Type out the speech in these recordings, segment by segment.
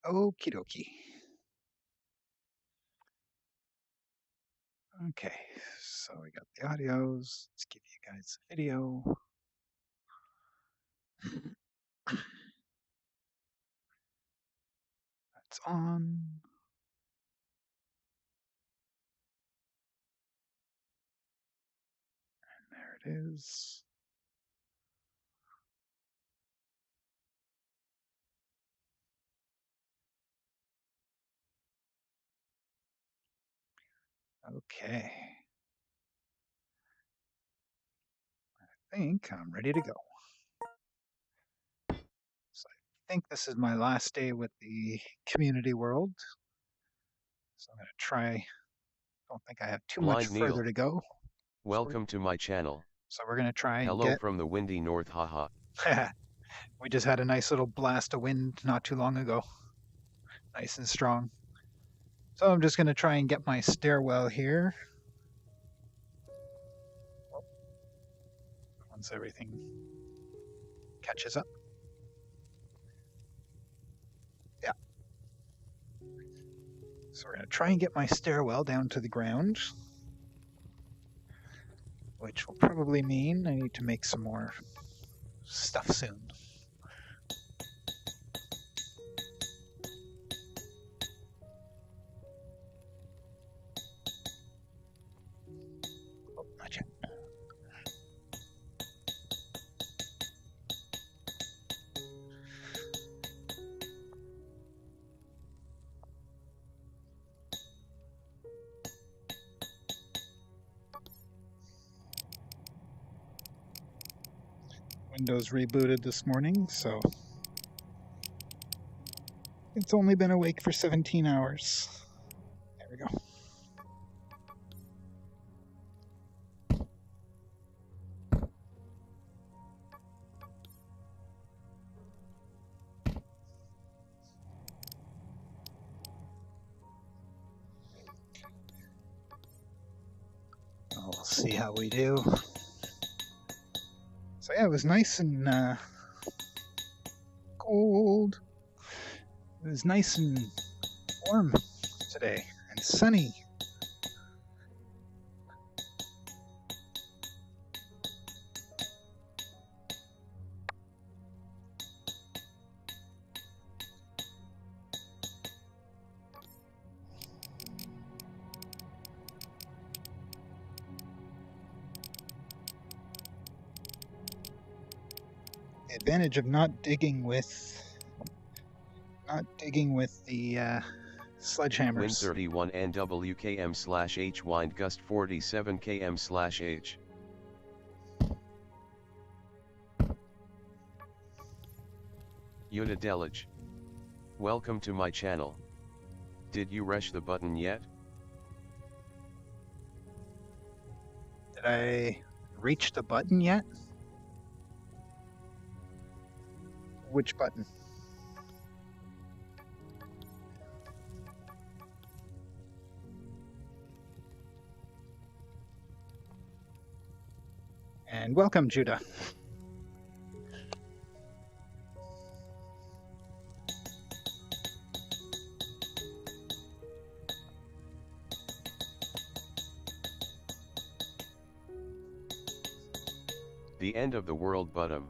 Okie dokie. Okay, so we got the audios. Let's give you guys the video. That's on. And there it is. Okay. I think I'm ready to go. So I think this is my last day with the community world. So I'm going to try. Don't think I have too much Blind further Neil. to go. Welcome to my channel. So we're going to try and Hello get. from the windy north, haha. We just had a nice little blast of wind not too long ago. Nice and strong. So I'm just going to try and get my stairwell here. Once everything catches up. Yeah. So we're going to try and get my stairwell down to the ground, which will probably mean I need to make some more stuff soon. Oh, not yet. Windows rebooted this morning, so it's only been awake for 17 hours. There we go. We'll see how we do. So yeah, it was nice and cold. It was nice and warm today and sunny. The advantage of not digging with the sledgehammers. Wind 31 NWKM/H, wind gust 47 km/h. Yuda Delage. Welcome to my channel. Did you rush the button yet? Did I reach the button yet? Which button? And welcome, Judah. The end of the world button.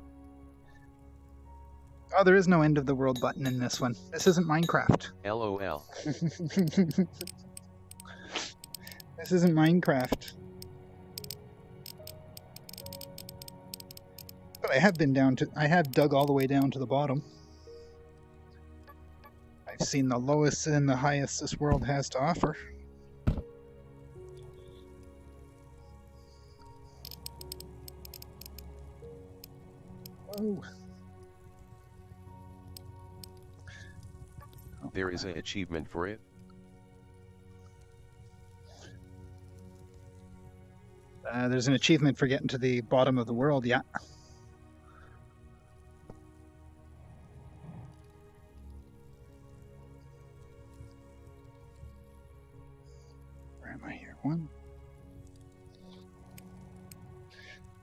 Oh, there is no end of the world button in this one. This isn't Minecraft. LOL. This isn't Minecraft. But I have dug all the way down to the bottom. I've seen the lowest and the highest this world has to offer. Whoa. There is an achievement for it. There's an achievement for getting to the bottom of the world, yeah. Where am I here?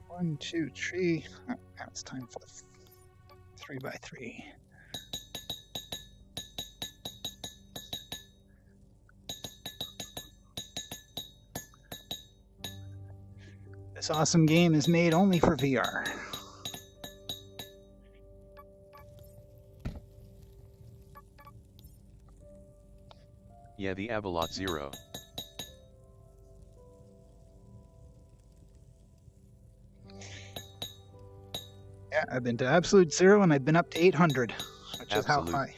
1, 2, 3. Oh, now it's time for the 3x3. This awesome game is made only for VR. Yeah, the Avalot Zero. Yeah, I've been to absolute zero and I've been up to 800, which is how Absolute. high.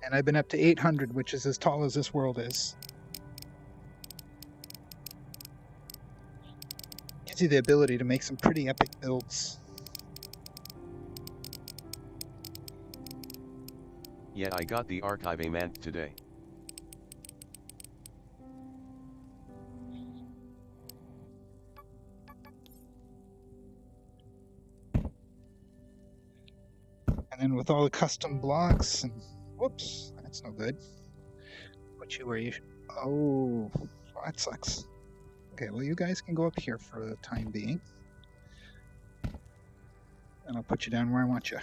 And I've been up to 800, which is as tall as this world is. Gives you the ability to make some pretty epic builds. Yeah, I got the archive mant today. And then with all the custom blocks and whoops, that's no good. Put you where you oh, well, that sucks. Okay, well you guys can go up here for the time being. And I'll put you down where I want you.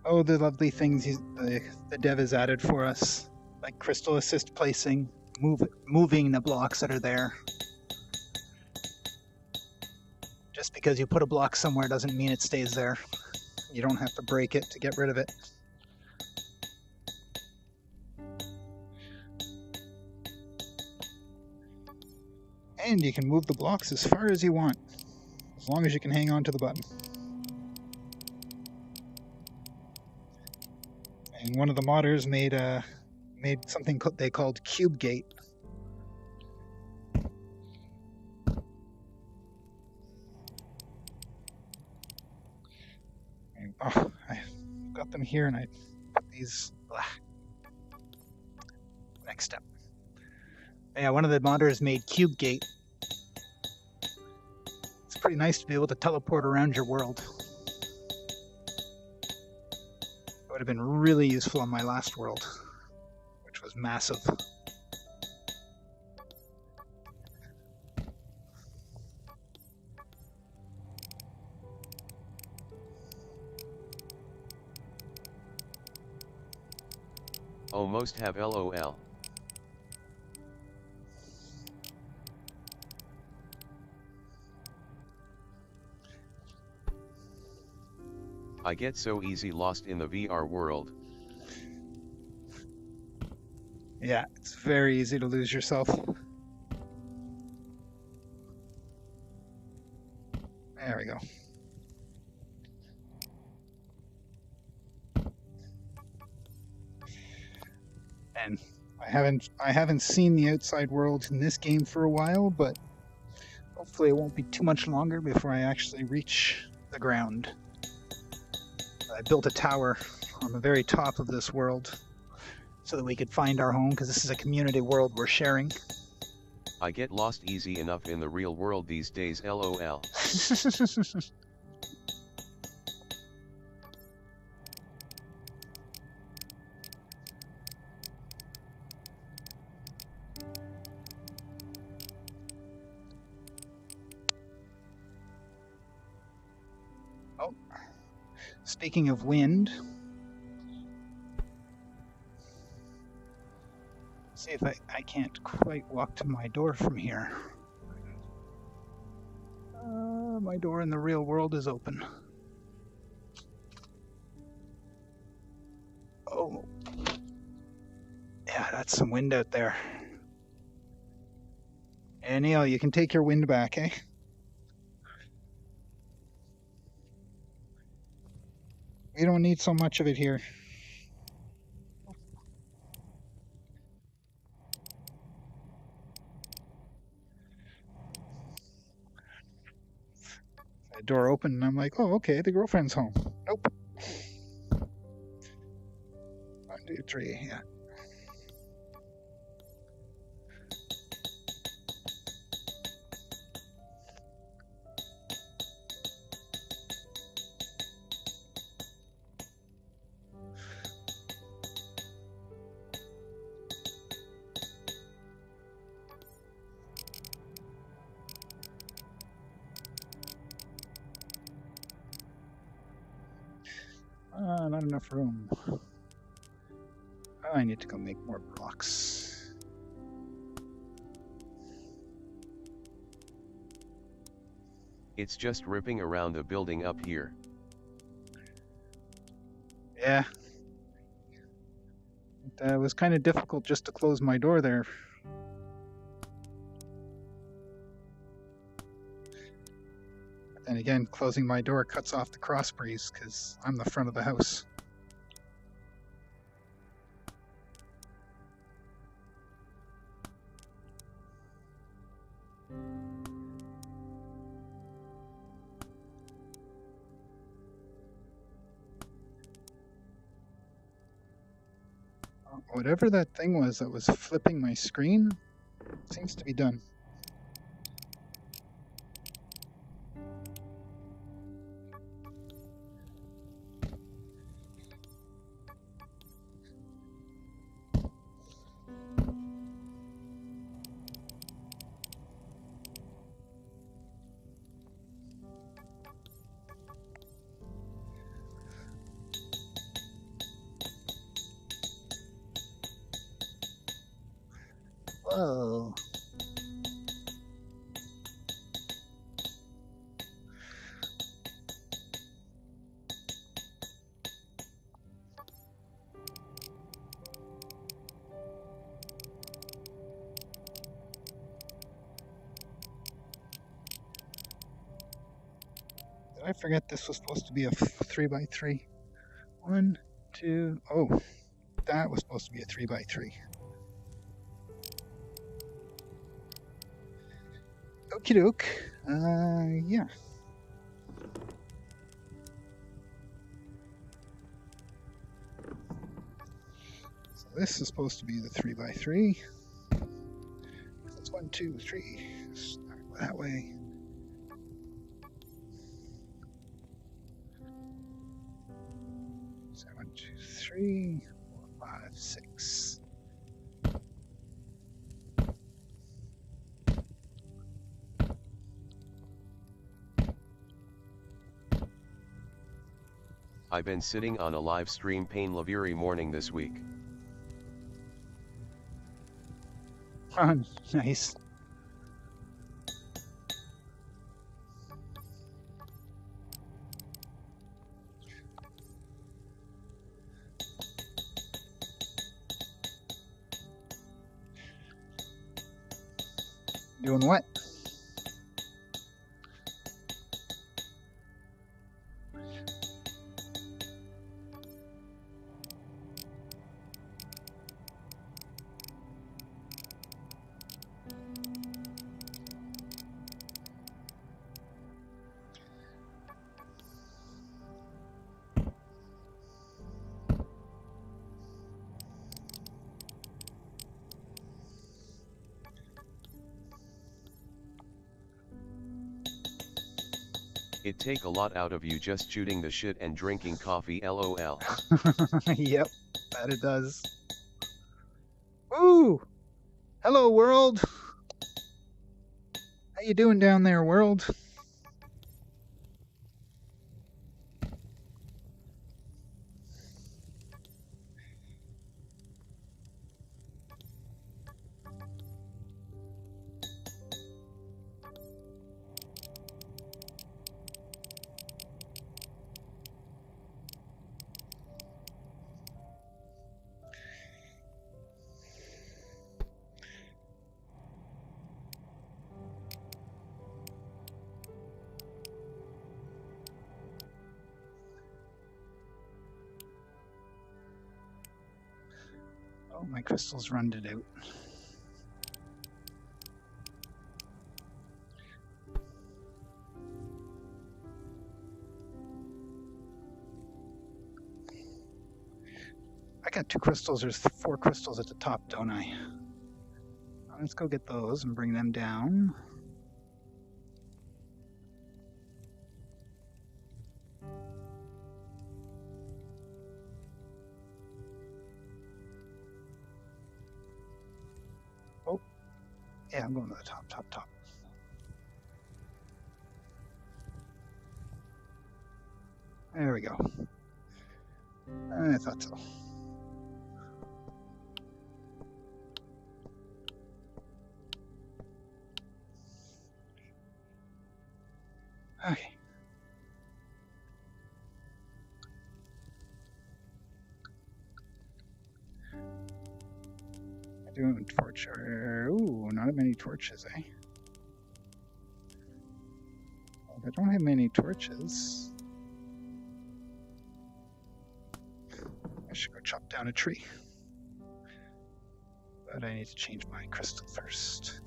Oh, the lovely things the dev has added for us, like crystal assist placing, moving the blocks that are there. Just because you put a block somewhere doesn't mean it stays there. You don't have to break it to get rid of it. And you can move the blocks as far as you want, as long as you can hang on to the button. And one of the modders made something they called cube gate. Oh, I got them here and I put these. Next step. Yeah, one of the modders made cube gate. It's pretty nice to be able to teleport around your world. It would have been really useful on my last world, which was massive. Almost have LOL. I get so easy lost in the VR world. Yeah, it's very easy to lose yourself. There we go. And I haven't seen the outside world in this game for a while, but hopefully it won't be too much longer before I actually reach the ground. I built a tower on the very top of this world so that we could find our home, because this is a community world we're sharing. I get lost easy enough in the real world these days, LOL. Oh, speaking of wind, see if I can't quite walk to my door from here. My door in the real world is open. Oh, yeah, that's some wind out there. And Neil, you can take your wind back, eh? We don't need so much of it here. The door open and I'm like, oh, okay, the girlfriend's home. Nope. 1, 2, 3, yeah. Not enough room. Oh, I need to go make more blocks. It's just ripping around the building up here. Yeah. It was kind of difficult just to close my door there. And again, closing my door cuts off the cross breeze because I'm the front of the house. Whatever that thing was that was flipping my screen seems to be done. Whoa. Did I forget this was supposed to be a 3x3? 1, 2, oh, that was supposed to be a 3x3. Okie doke. Yeah. So this is supposed to be the 3x3. That's 1, 2, 3. Start that way. So 1, 2, 3, 4, 5, 6. I've been sitting on a live stream pain Laviri morning this week. Oh, nice. Doing what? It take a lot out of you just shooting the shit and drinking coffee, lol. Yep, that it does. Ooh! Hello, world! How you doing down there, world? Oh, my crystals run it out. I got 2 crystals. There's 4 crystals at the top, don't I? Let's go get those and bring them down. Oh, yeah, I'm going to the top. There we go. I thought so. Okay. Doing torch. Ooh, not many torches, eh? Well, I don't have many torches. I should go chop down a tree. But I need to change my crystal first.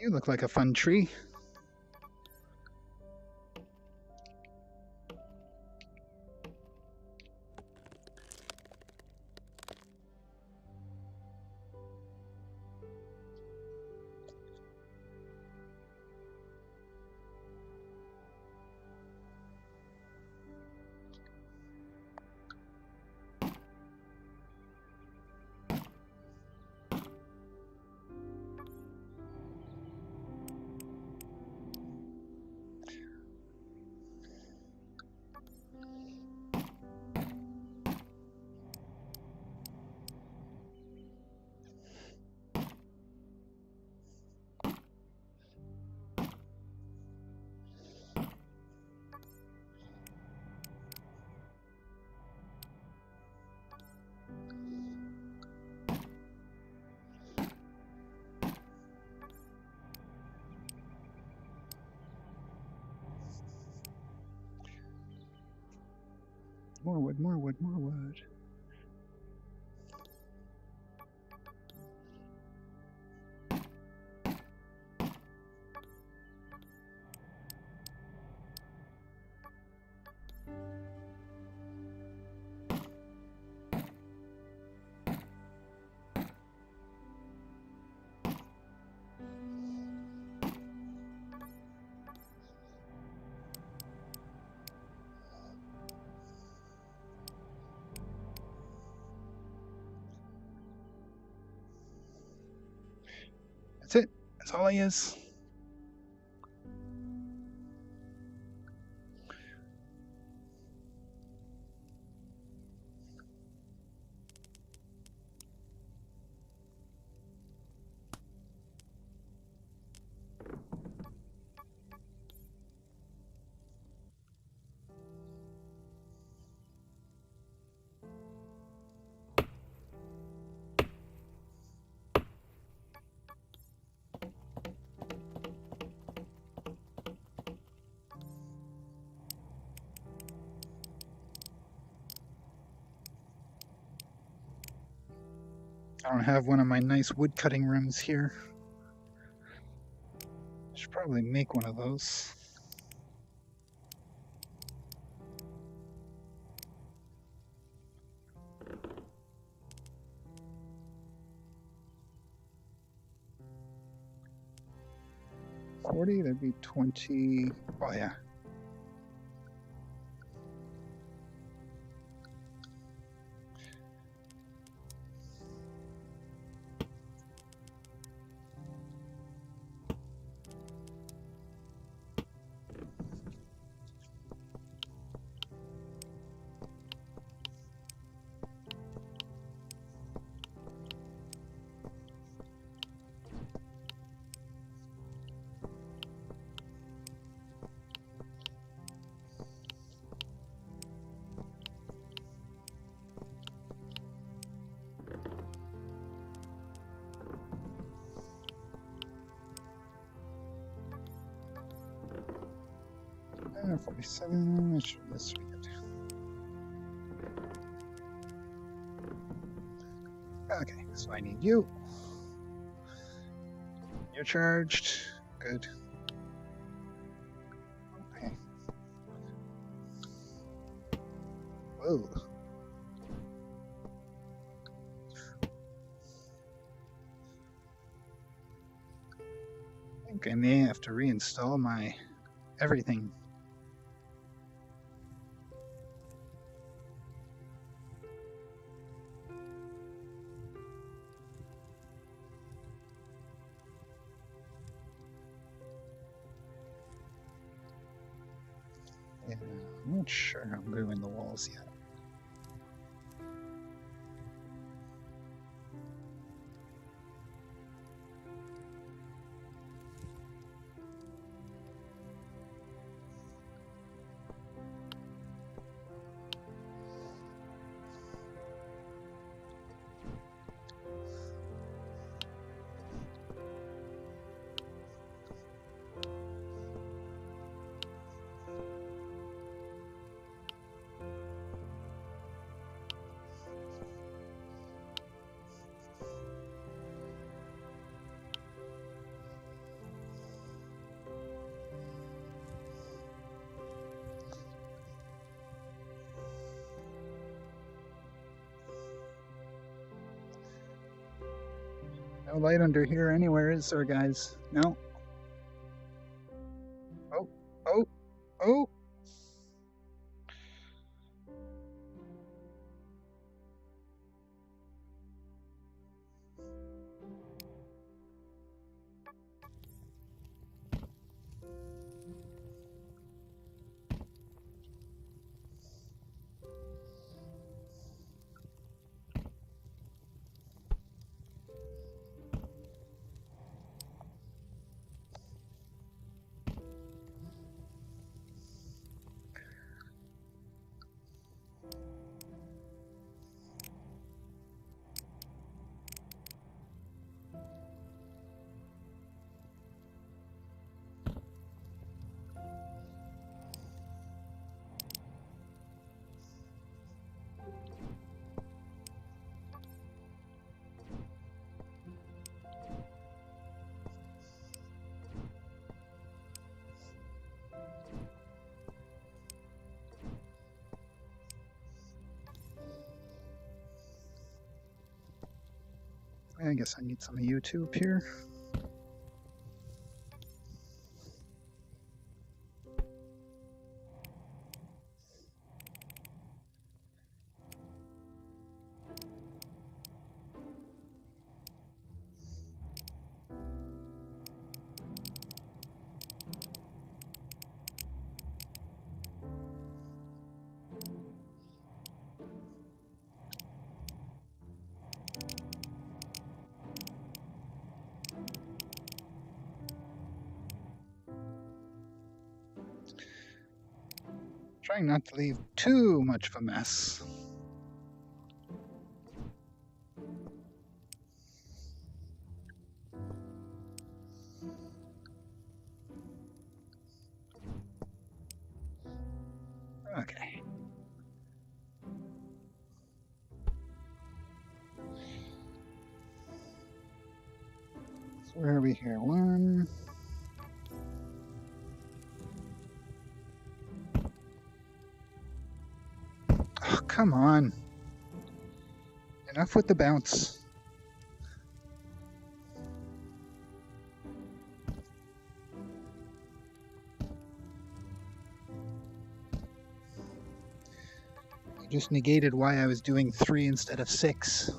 You look like a fun tree. More wood, more wood, more wood. That's it. That's all I use. I don't have one of my nice wood cutting rooms here. I should probably make one of those. $40, that'd be 20. Oh yeah. Uh, 47, that should be this week. Okay, so I need you. You're charged. Good. Okay. Whoa. I think I may have to reinstall my everything. not sure how I'm gluing the walls yet. No light under here anywhere, is there, guys? No. Oh, oh, oh! I guess I need some of YouTube here. Trying not to leave too much of a mess. Okay. So where are we here? One. Oh, come on. Enough with the bounce. You just negated why I was doing 3 instead of 6.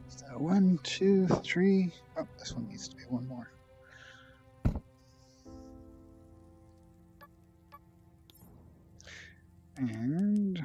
So 1, 2, 3. Oh, this one needs to be one more. And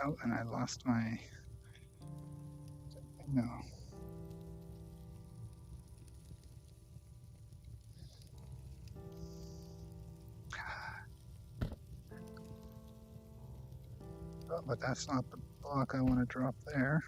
Oh, and I lost my... No. Oh, but that's not the block I want to drop there.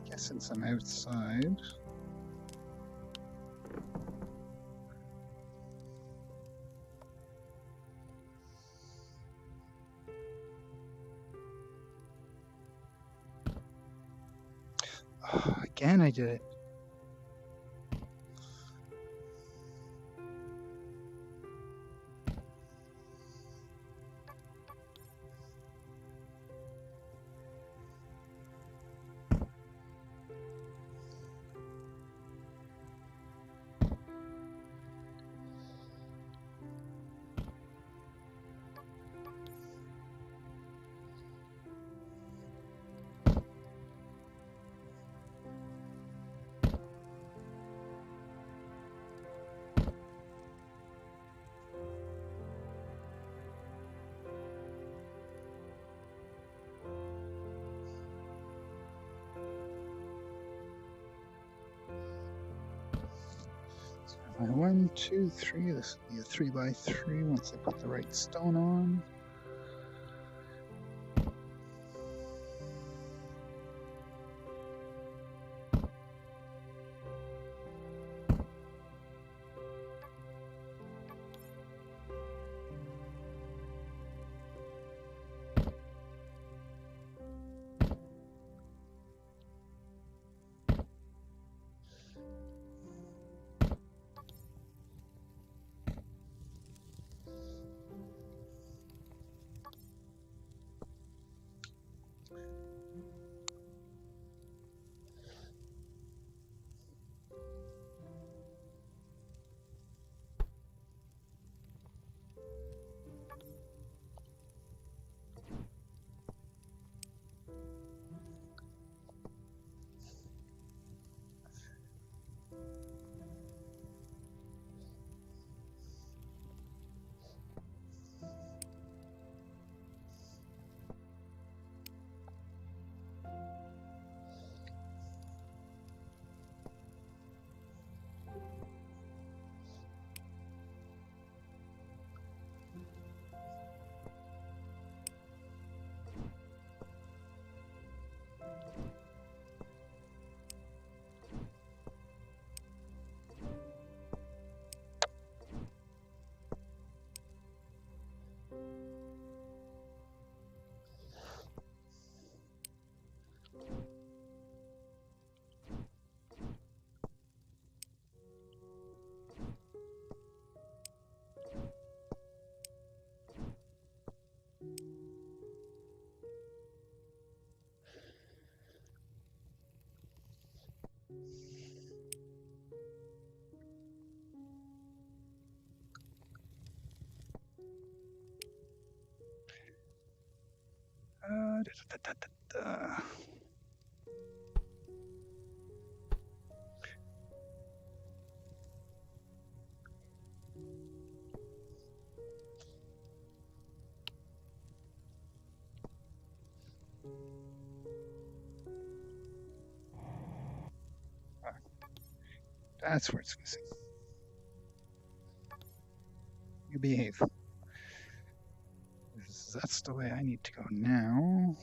I guess since I'm outside... Oh, again, I did it. My 1, 2, 3. This will be a 3x3 once I put the right stone on. Da, da, da, da, da. That's where it's missing. You behave. That's the way I need to go now.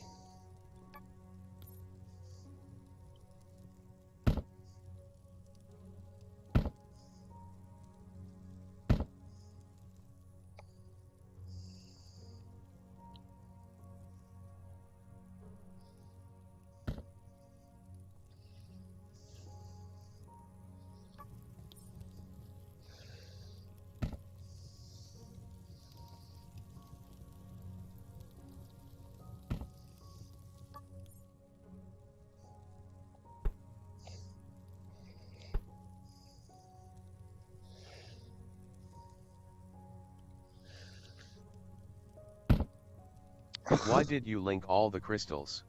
Why did you link all the crystals?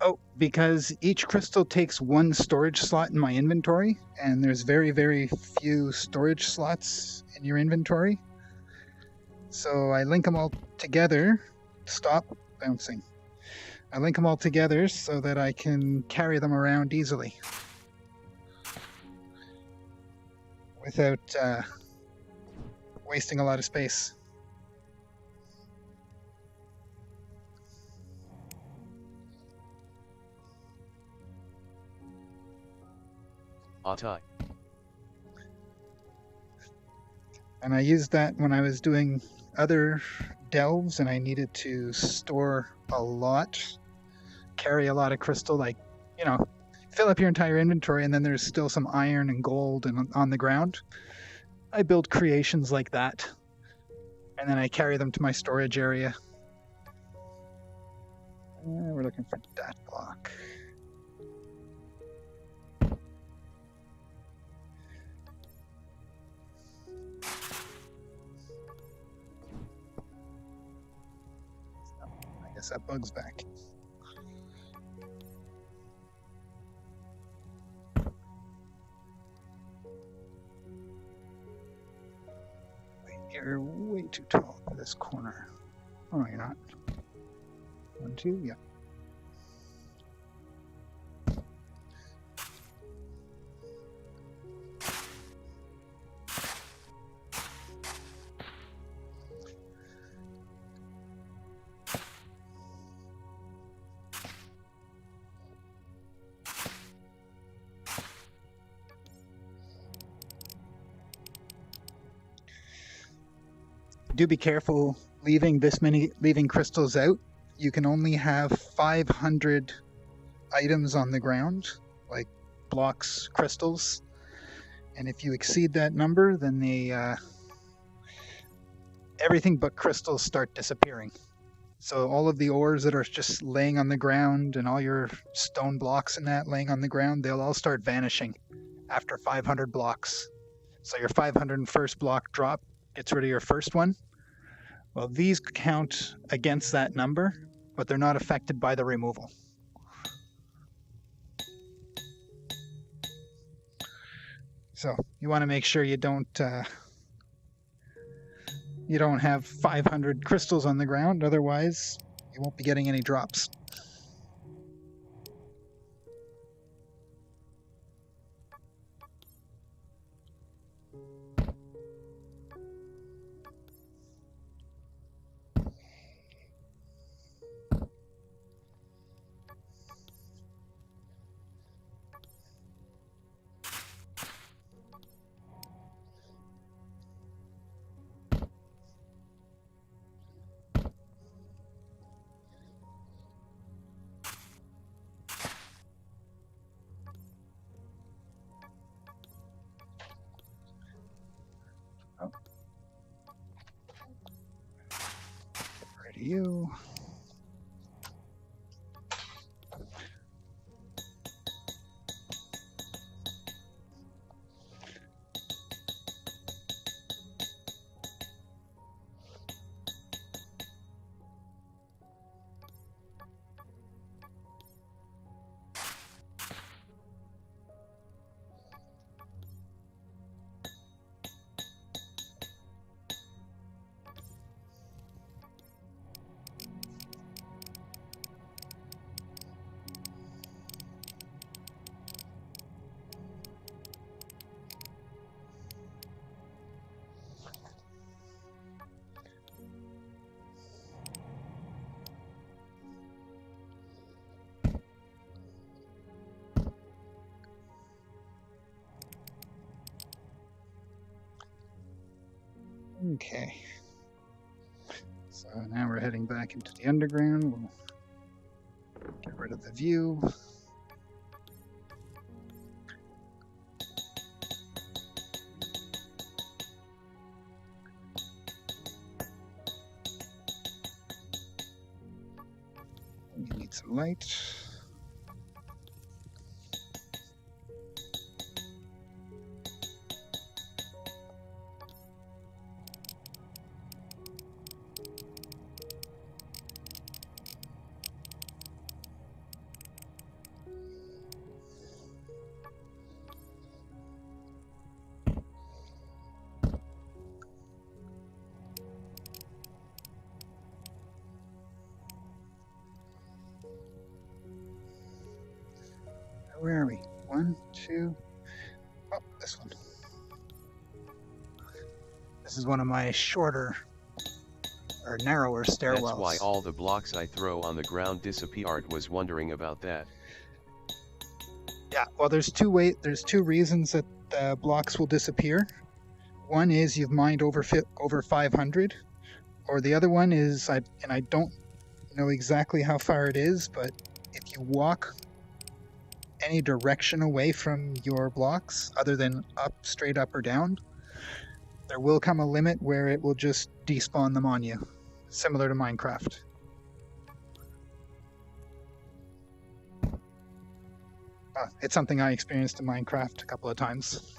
Oh, because each crystal takes one storage slot in my inventory, and there's very, very few storage slots in your inventory. So I link them all together. Stop bouncing. I link them all together so that I can carry them around easily without wasting a lot of space. Atai. And I used that when I was doing other delves and I needed to store a lot, carry a lot of crystal, like, you know, fill up your entire inventory and then there's still some iron and gold and on the ground. I build creations like that and then I carry them to my storage area. We're looking for that block. I guess that bug's back. Wait, you're way too tall for this corner. Oh, no, you're not. 1, 2, yeah. Do be careful leaving crystals out. You can only have 500 items on the ground, like blocks, crystals, and if you exceed that number, then everything but crystals start disappearing. So all of the ores that are just laying on the ground and all your stone blocks and that laying on the ground, they'll all start vanishing after 500 blocks. So your 501st block drop gets rid of your first one. Well, these count against that number, but they're not affected by the removal. So you want to make sure you don't have 500 crystals on the ground, otherwise you won't be getting any drops. You. Okay. So now we're heading back into the underground. We'll get rid of the view. We need some light. Where are we? 1, 2. Oh, this one. This is one of my shorter or narrower stairwells. That's why all the blocks I throw on the ground disappeared. Was wondering about that. Yeah, well, there's two reasons that blocks will disappear. One is you've mined over 500, or the other one is I don't know exactly how far it is, but if you walk any direction away from your blocks other than up, straight up or down, there will come a limit where it will just despawn them on you, similar to Minecraft. It's something I experienced in Minecraft a couple of times.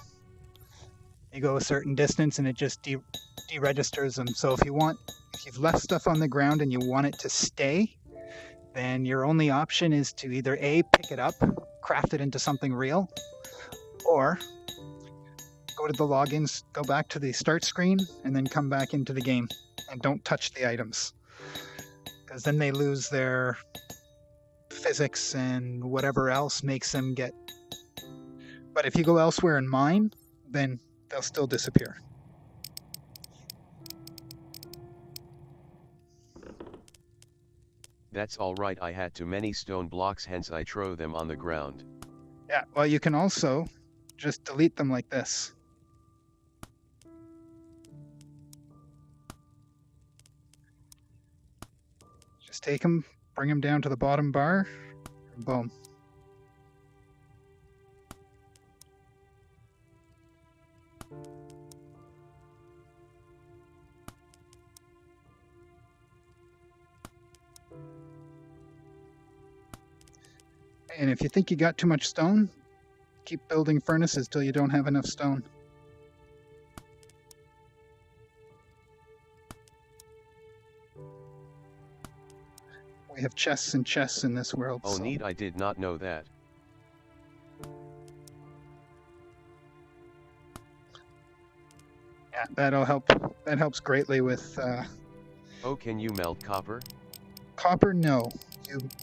You go a certain distance and it just deregisters them. So if you've left stuff on the ground and you want it to stay, then your only option is to either A, pick it up, craft it into something real, or go to the logins, go back to the start screen, and then come back into the game. And don't touch the items, because then they lose their physics and whatever else makes them get... But if you go elsewhere and mine, then they'll still disappear. That's alright, I had too many stone blocks, hence I throw them on the ground. Yeah, well, you can also just delete them like this. Just take them, bring them down to the bottom bar, and boom. And if you think you got too much stone, keep building furnaces till you don't have enough stone. We have chests and chests in this world. Oh, neat, I did not know that. Yeah, that'll help. That helps greatly with... Oh, can you melt copper? Copper, no.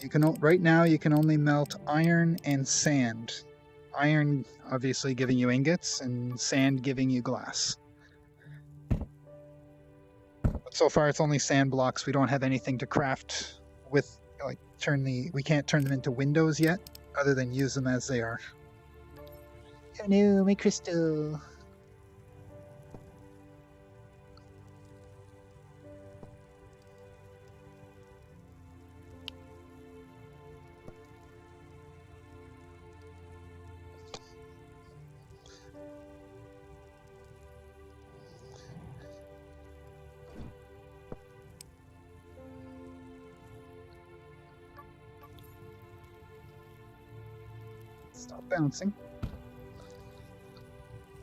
You can right now you can only melt iron and sand. Iron obviously giving you ingots, and sand giving you glass. But so far it's only sand blocks. We don't have anything to craft with, like we can't turn them into windows yet, other than use them as they are. Oh no, my crystal. Stop bouncing.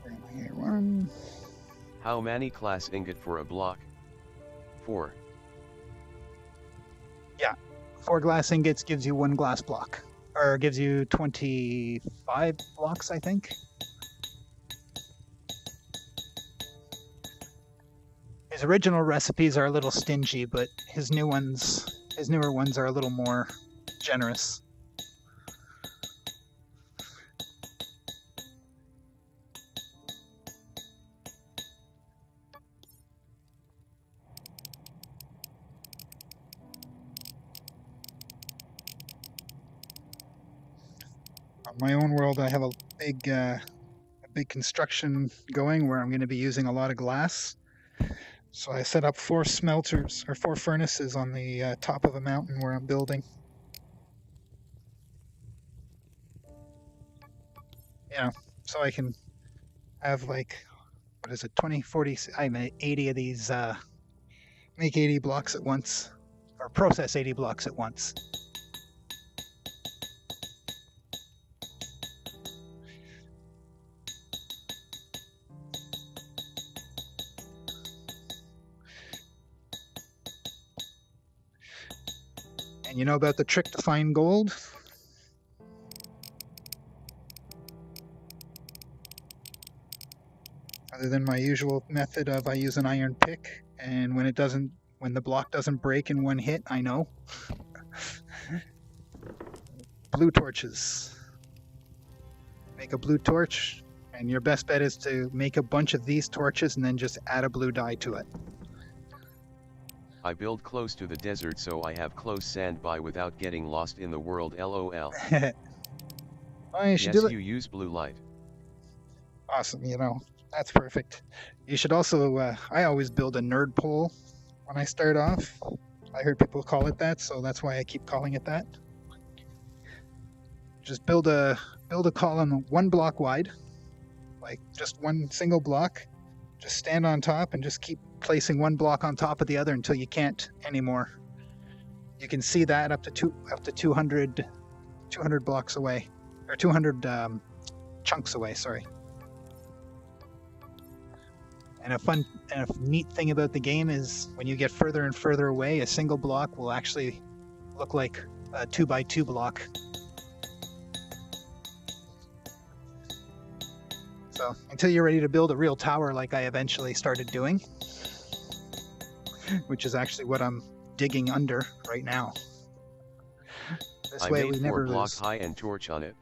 Where am I here? 1. How many glass ingot for a block? 4. Yeah, 4 glass ingots gives you 1 glass block, or gives you 25 blocks, I think. His original recipes are a little stingy, but his newer ones are a little more generous. On my own world, I have a big construction going where I'm going to be using a lot of glass. So I set up 4 smelters, or 4 furnaces on the top of a mountain where I'm building. Yeah, so I can have like, what is it, 20, 40, I made 80 of these, make 80 blocks at once, or process 80 blocks at once. And you know about the trick to find gold? Other than my usual method of I use an iron pick, and when the block doesn't break in one hit, I know. Blue torches. Make a blue torch, and your best bet is to make a bunch of these torches and then just add a blue dye to it. I build close to the desert so I have close sand by without getting lost in the world, lol. Oh, you should Yes, do it. you use blue light. Awesome, that's perfect. You should also, I always build a nerd pole when I start off. I heard people call it that, so that's why I keep calling it that. Just build a column 1 block wide, like just one single block. Just stand on top and just keep placing 1 block on top of the other until you can't anymore. You can see that up to 200 blocks away, or 200 chunks away. Sorry. And a neat thing about the game is when you get further and further away, a single block will actually look like a 2x2 block. So until you're ready to build a real tower like I eventually started doing, which is actually what I'm digging under right now. This way we never lose. I made 4 block high and torch on it.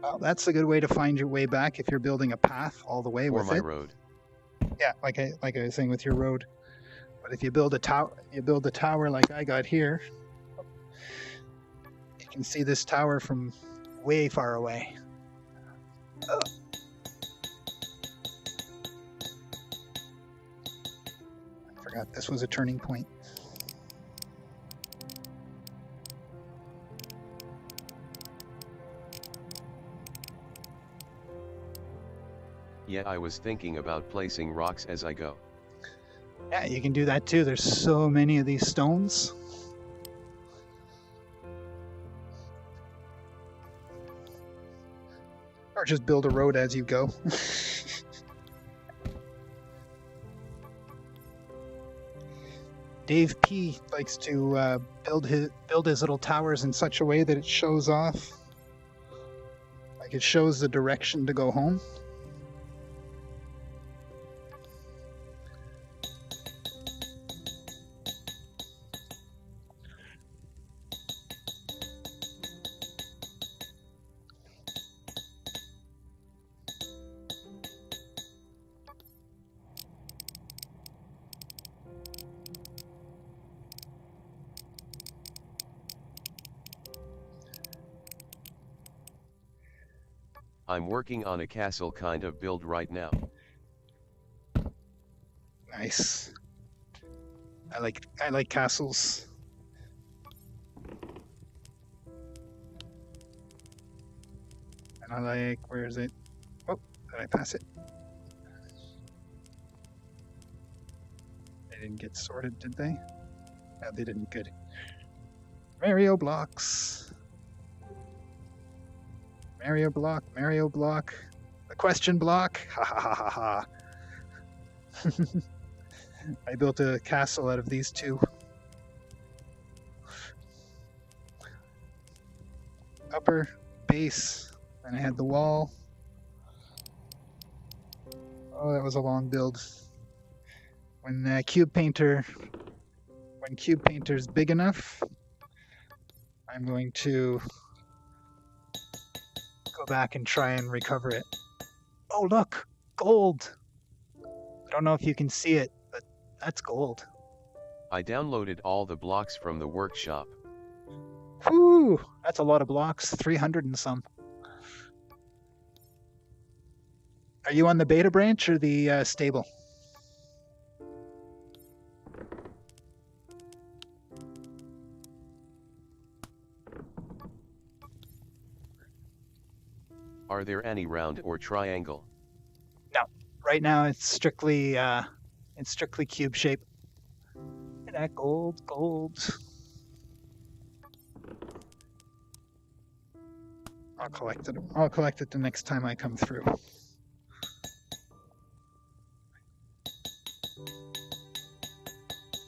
Well, that's a good way to find your way back if you're building a path all the way with it. For my road. Yeah, like I was saying with your road. But if you build a tower like I got here, you can see this tower from way far away. Oh. I forgot this was a turning point. Yeah, I was thinking about placing rocks as I go. Yeah, you can do that too. There's so many of these stones. Or just build a road as you go. Dave P likes to build his little towers in such a way that it shows off. Like it shows the direction to go home. I'm working on a castle kind of build right now. Nice. I like castles. And I like, where is it? Oh, did I pass it? They didn't get sorted, did they? No, they didn't. Good. Mario blocks. Mario block. The question block. Ha ha ha ha ha. I built a castle out of these two. Upper, base, and I had the wall. Oh, that was a long build. When Cube Painter's big enough, I'm going to go back and try and recover it. Oh, look, gold. I don't know if you can see it, but that's gold. I downloaded all the blocks from the workshop. Whew, that's a lot of blocks, 300 and some. Are you on the beta branch or the stable? Are there any round or triangle? No, right now it's strictly cube shape. Look at that gold. I'll collect it. I'll collect it the next time I come through.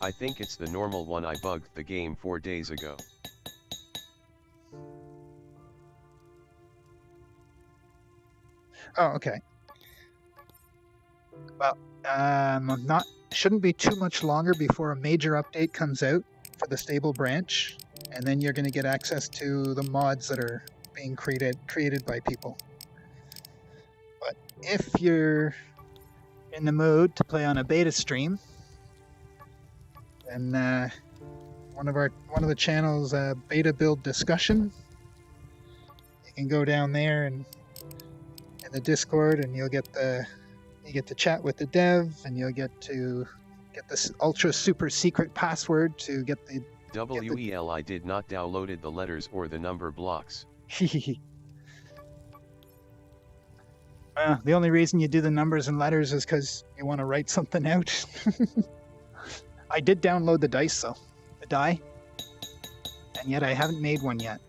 I think it's the normal one. I bugged the game 4 days ago. Oh, okay. Well, shouldn't be too much longer before a major update comes out for the stable branch, and then you're going to get access to the mods that are being created by people. But if you're in the mood to play on a beta stream, then one of the channels beta build discussion, you can go down there and in the Discord, and you get to chat with the dev, and you'll get to get this ultra super secret password to get the WEL, I did not downloaded the letters or the number blocks. the only reason you do the numbers and letters is because you want to write something out. I did download the dice though, the die, and yet I haven't made one yet.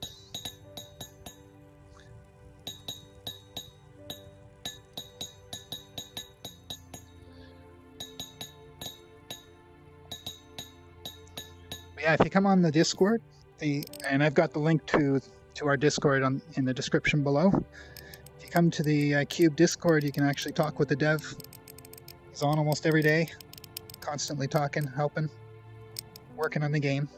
Yeah, if you come on the Discord, and I've got the link to our Discord in the description below. If you come to the Cube Discord, you can actually talk with the dev. He's on almost every day, constantly talking, helping, working on the game.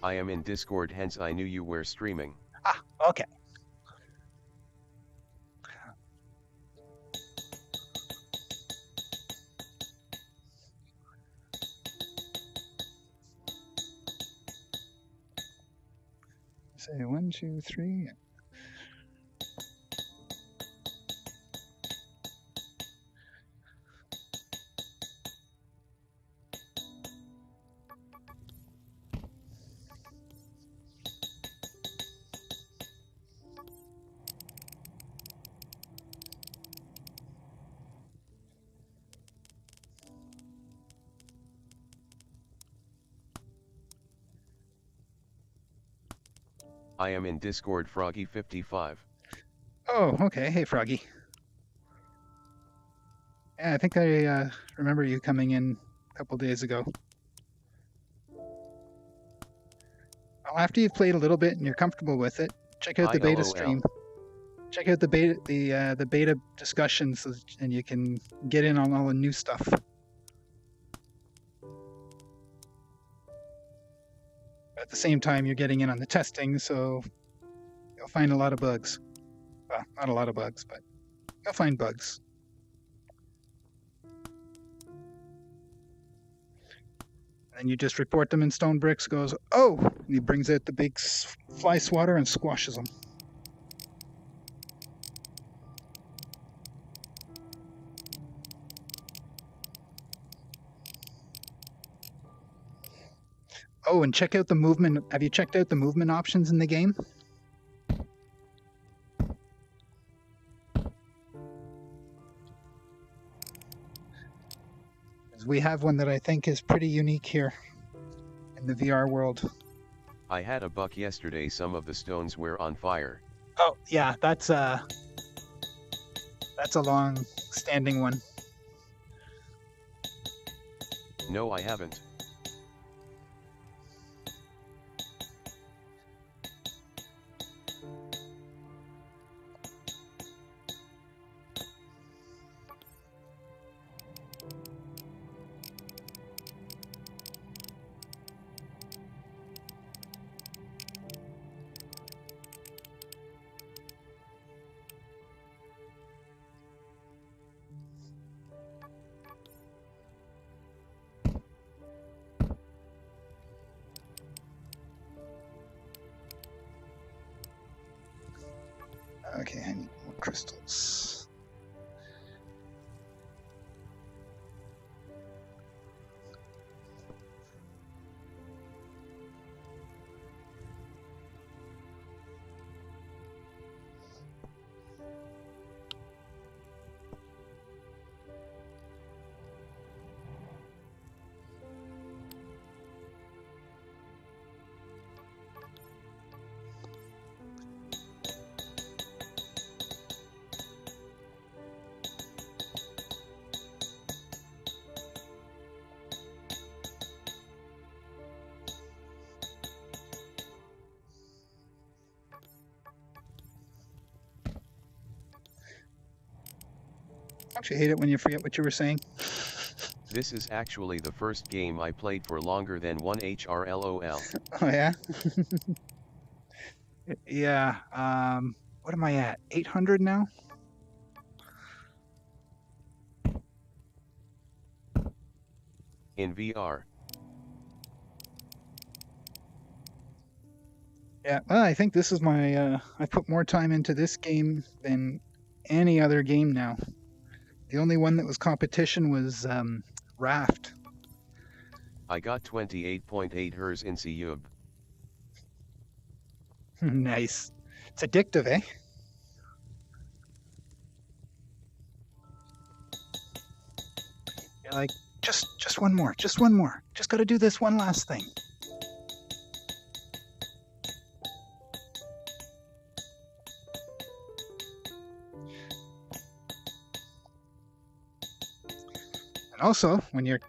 I am in Discord, hence I knew you were streaming. Ah, okay. Say 1, 2, 3. I am in Discord, Froggy55. Oh, okay. Hey, Froggy. Yeah, I think I remember you coming in a couple days ago. Well, after you've played a little bit and you're comfortable with it, check out the beta stream. Check out the beta discussions, and you can get in on all the new stuff. At the same time, you're getting in on the testing, so you'll find a lot of bugs. Well, not a lot of bugs, but you'll find bugs. And you just report them in Stone Bricks, goes, oh! And he brings out the big fly swatter and squashes them. Oh, and check out the movement. Have you checked out the movement options in the game? We have one that I think is pretty unique here in the VR world. I had a buck yesterday. Some of the stones were on fire. Oh, yeah, that's a long-standing one. No, I haven't. Okay, I need more crystals. Don't you hate it when you forget what you were saying? This is actually the first game I played for longer than 1HRLOL. Oh yeah? Yeah, what am I at? 800 now? In VR. Yeah, well, I think this is my, I put more time into this game than any other game now. The only one that was competition was Raft. I got 28.8 Hz in cyube. Nice. It's addictive, eh? You're like, just one more, just one more. Just got to do this one last thing. And also, when you're...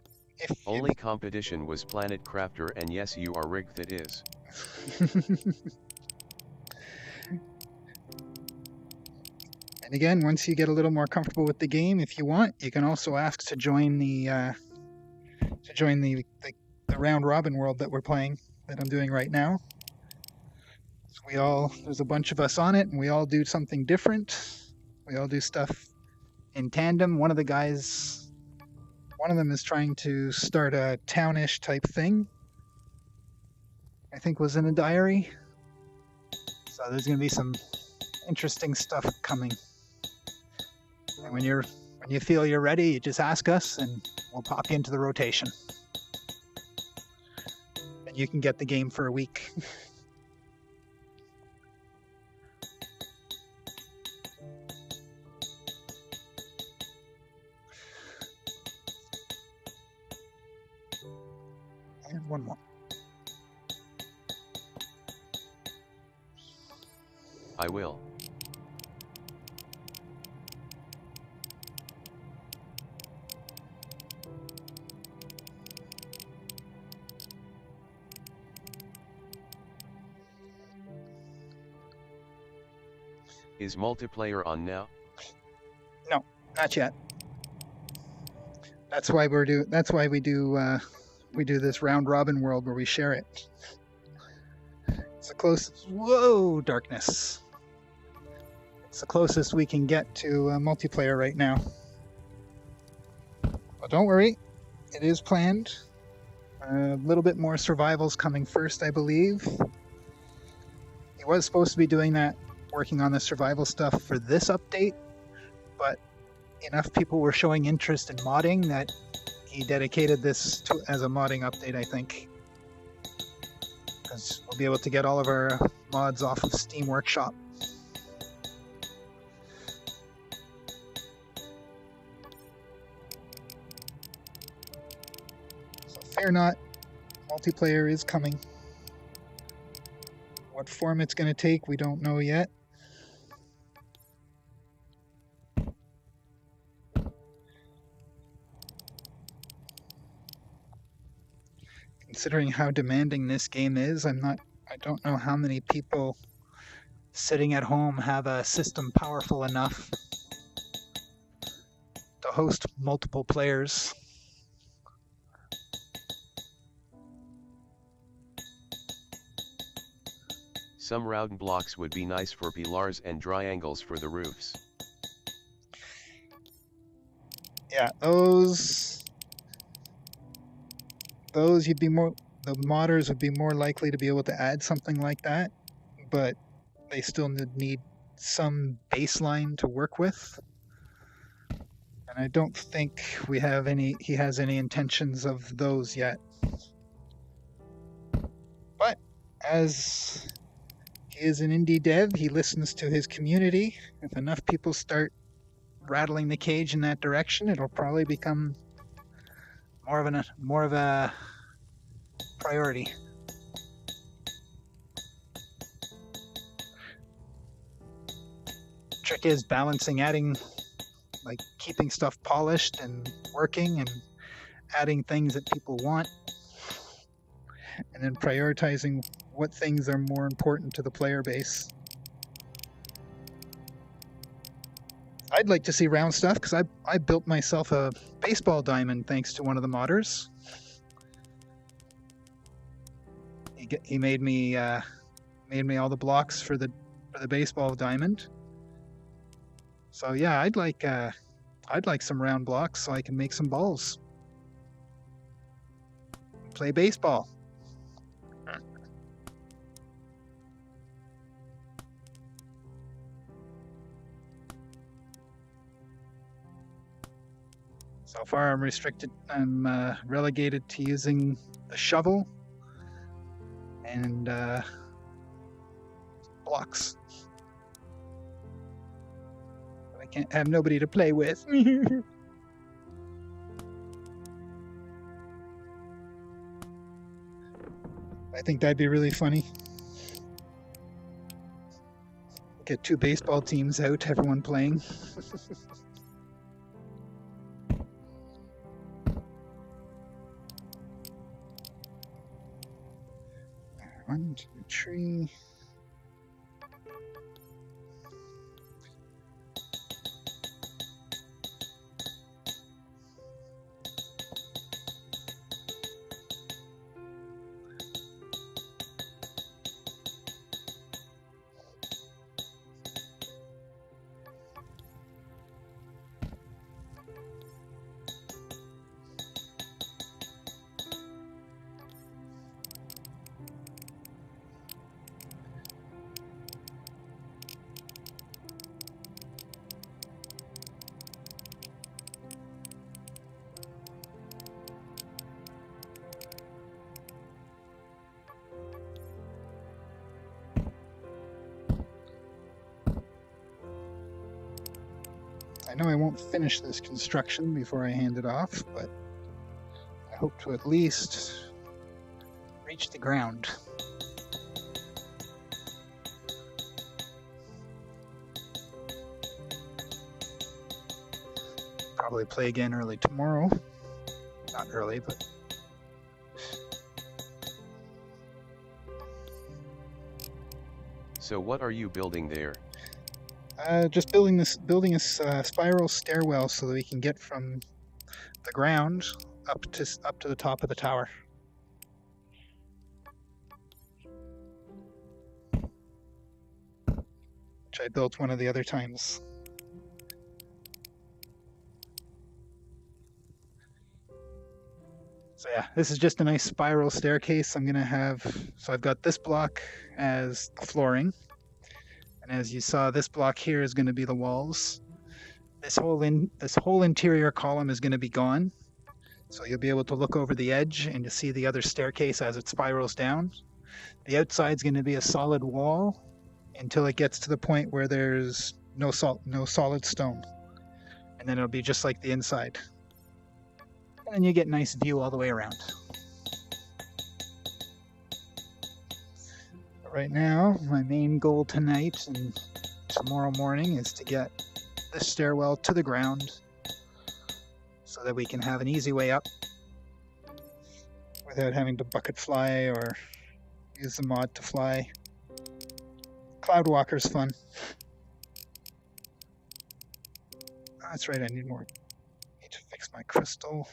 Only competition was Planet Crafter, and yes, you are rigged, that is. And again, once you get a little more comfortable with the game, if you want, you can also ask to join the round robin world that we're playing, that I'm doing right now. So there's a bunch of us on it, and we all do something different. We all do stuff in tandem. One of them is trying to start a townish type thing. I think was in a diary. So there's going to be some interesting stuff coming. And when you feel you're ready, you just ask us, and we'll pop you into the rotation. And you can get the game for a week. And one more. I will. Is multiplayer on now? No, not yet. That's why we do this round robin world where we share it. It's the closest. Whoa, darkness! It's the closest we can get to multiplayer right now. But don't worry, it is planned. A little bit more survival's coming first, I believe. He was supposed to be doing that, working on the survival stuff for this update, but enough people were showing interest in modding that he dedicated this as a modding update, I think. Because we'll be able to get all of our mods off of Steam Workshop. So fear not, multiplayer is coming. What form it's going to take, we don't know yet. Considering how demanding this game is, I don't know how many people sitting at home have a system powerful enough to host multiple players. Some round blocks would be nice for pillars and triangles for the roofs. Yeah, those you'd be more, the modders would be more likely to be able to add something like that, but they still need some baseline to work with. And I don't think he has any intentions of those yet. But as he is an indie dev, he listens to his community. If enough people start rattling the cage in that direction, it'll probably become more of a priority. Trick is balancing, like keeping stuff polished and working, and adding things that people want, and then prioritizing what things are more important to the player base. I'd like to see round stuff because I built myself a baseball diamond thanks to one of the modders. He made me all the blocks for the baseball diamond. So yeah, I'd like some round blocks so I can make some balls. Play baseball. So far, I'm relegated to using the shovel and blocks. I can't have nobody to play with. I think that'd be really funny. Get 2 baseball teams out, everyone playing. 1, 2, 3. I know I won't finish this construction before I hand it off, but I hope to at least reach the ground. Probably play again early tomorrow. Not early, but... So what are you building there? Just building a spiral stairwell so that we can get from the ground up to the top of the tower. Which I built one of the other times. So yeah, this is just a nice spiral staircase. So I've got this block as the flooring. And as you saw, this block here is going to be the walls. This whole interior column is going to be gone. So you'll be able to look over the edge and to see the other staircase as it spirals down. The outside's going to be a solid wall until it gets to the point where there's no solid stone. And then it'll be just like the inside. And then you get a nice view all the way around. Right now, my main goal tonight and tomorrow morning is to get this stairwell to the ground so that we can have an easy way up without having to bucket fly or use the mod to fly. Cloud walker's fun. Oh, that's right, I need to fix my crystal.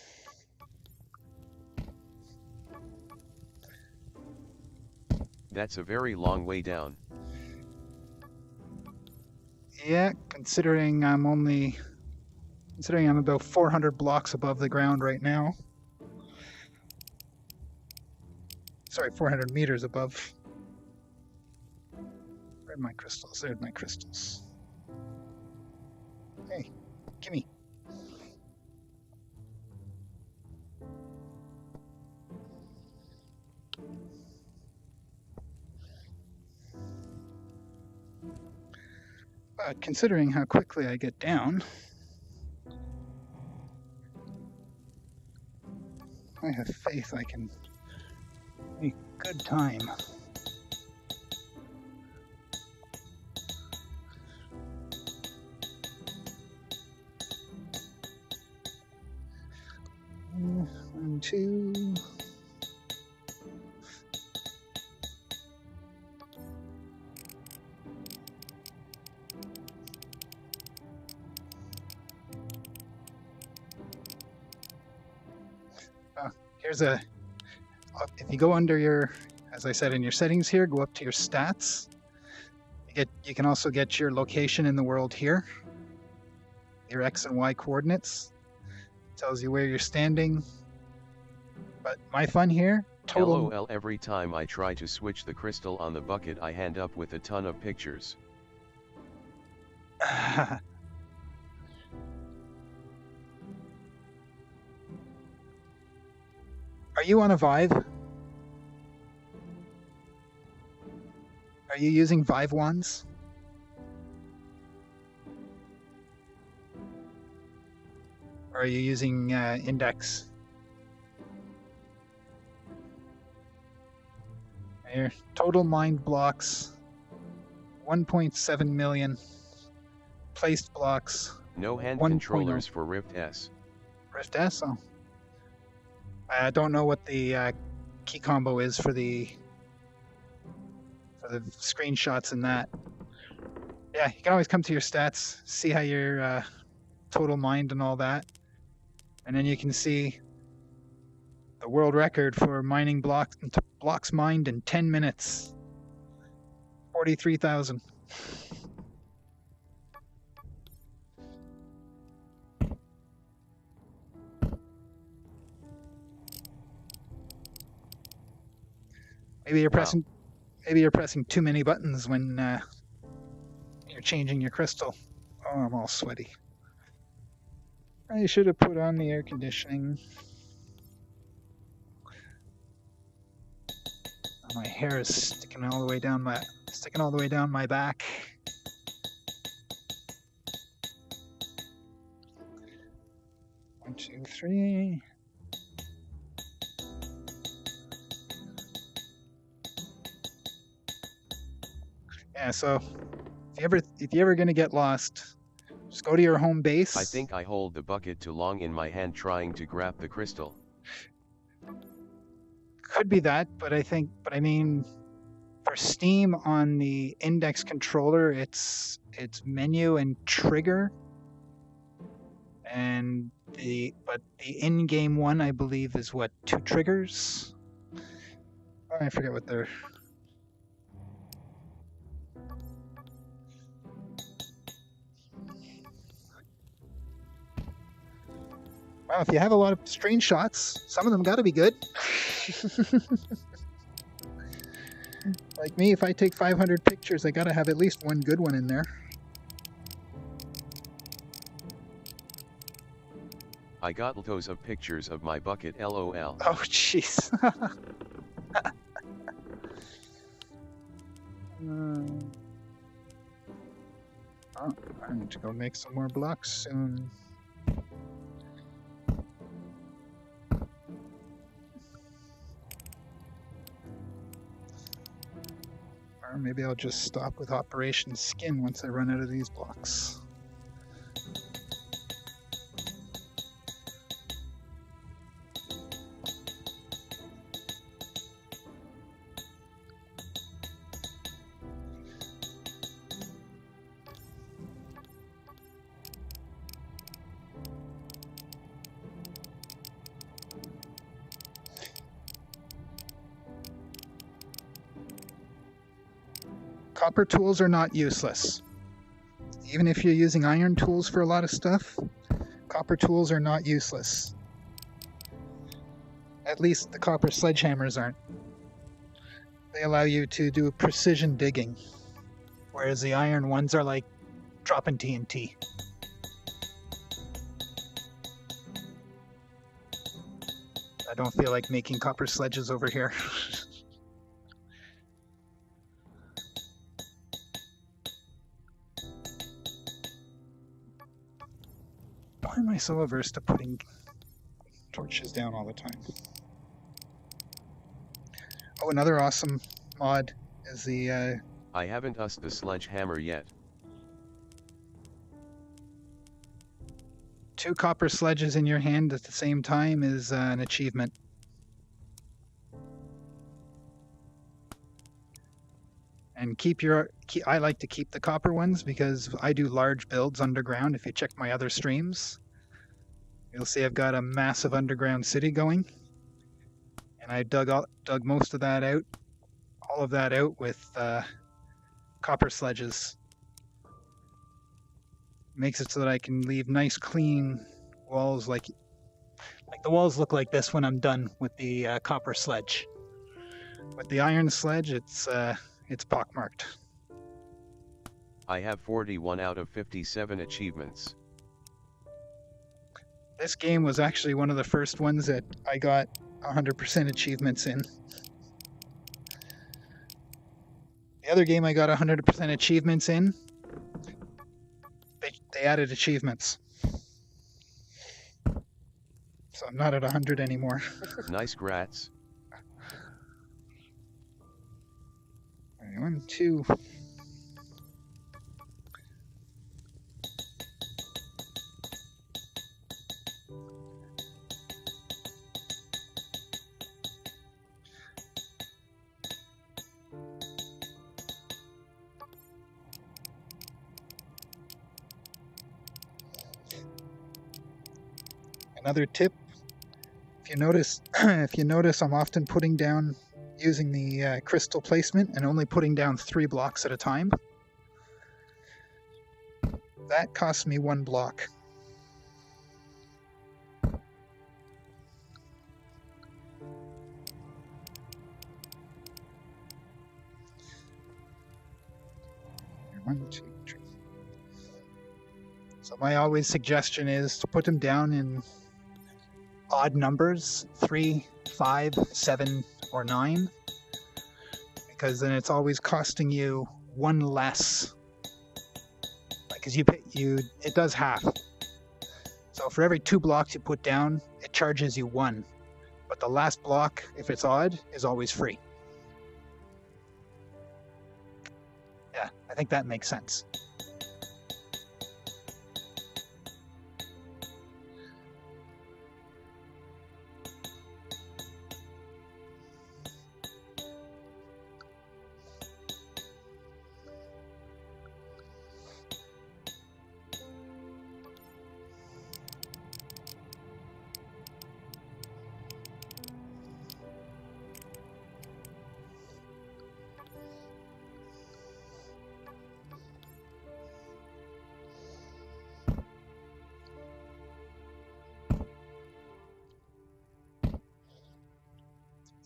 That's a very long way down. Yeah, considering I'm about 400 blocks above the ground right now. Sorry, 400 meters above. Where'd my crystals? There's my crystals. Hey, gimme. But considering how quickly I get down, I have faith I can make good time. One, two. Here's a, if you go under your, as I said, in your settings here, go up to your stats. You can also get your location in the world here, your X and Y coordinates. Tells you where you're standing. But my fun here, total. LOL, every time I try to switch the crystal on the bucket, I end up with a ton of pictures. Are you on a Vive? Are you using Vive wands? Or are you using Index? Here, total mined blocks, 1.7 million. Placed blocks. No hand controllers for Rift S. Rift S? Oh. I don't know what the key combo is for the screenshots in that. Yeah, you can always come to your stats, see how your total mined and all that, and then you can see the world record for mining blocks mined in 10 minutes. 43,000. Maybe you're pressing too many buttons when you're changing your crystal. Oh, I'm all sweaty. I should have put on the air conditioning. My hair is sticking all the way down my back. One, two, three. Yeah, so if you ever gonna get lost, just go to your home base. I think I hold the bucket too long in my hand trying to grab the crystal. Could be that, but I mean, for Steam on the Index controller, it's menu and trigger, and but the in-game one, I believe, is what, 2 triggers? Oh, I forget what they're. Well, if you have a lot of screenshots, some of them got to be good. Like me, if I take 500 pictures, I got to have at least one good one in there. I got loads of pictures of my bucket, LOL. Oh, jeez. I need to go make some more blocks soon. Or maybe I'll just stop with Operation Skin once I run out of these blocks. Copper tools are not useless. Even if you're using iron tools for a lot of stuff, copper tools are not useless. At least the copper sledgehammers aren't. They allow you to do precision digging. whereas the iron ones are like dropping TNT. I don't feel like making copper sledges over here. Why am I so averse to putting torches down all the time? Oh, another awesome mod is the... I haven't used the sledgehammer yet. 2 copper sledges in your hand at the same time is an achievement. And I like to keep the copper ones because I do large builds underground. If you check my other streams, you'll see I've got a massive underground city going. And I dug most of that out, all of that out with copper sledges. Makes it so that I can leave nice clean walls, like the walls look like this when I'm done with the copper sledge. With the iron sledge, it's pockmarked. I have 41 out of 57 achievements. This game was actually one of the first ones that I got 100% achievements in. The other game I got 100% achievements in, they added achievements. So I'm not at 100 anymore. Nice grats. 1, 2. Another tip, if you notice, I'm often putting down, using the crystal placement and only putting down 3 blocks at a time. That costs me 1 block. One, two, three. So my always suggestion is to put them down in odd numbers, 3, 5, 7, or 9, because then it's always costing you 1 less. Because it does half. So for every 2 blocks you put down, it charges you 1. But the last block, if it's odd, is always free. Yeah, I think that makes sense.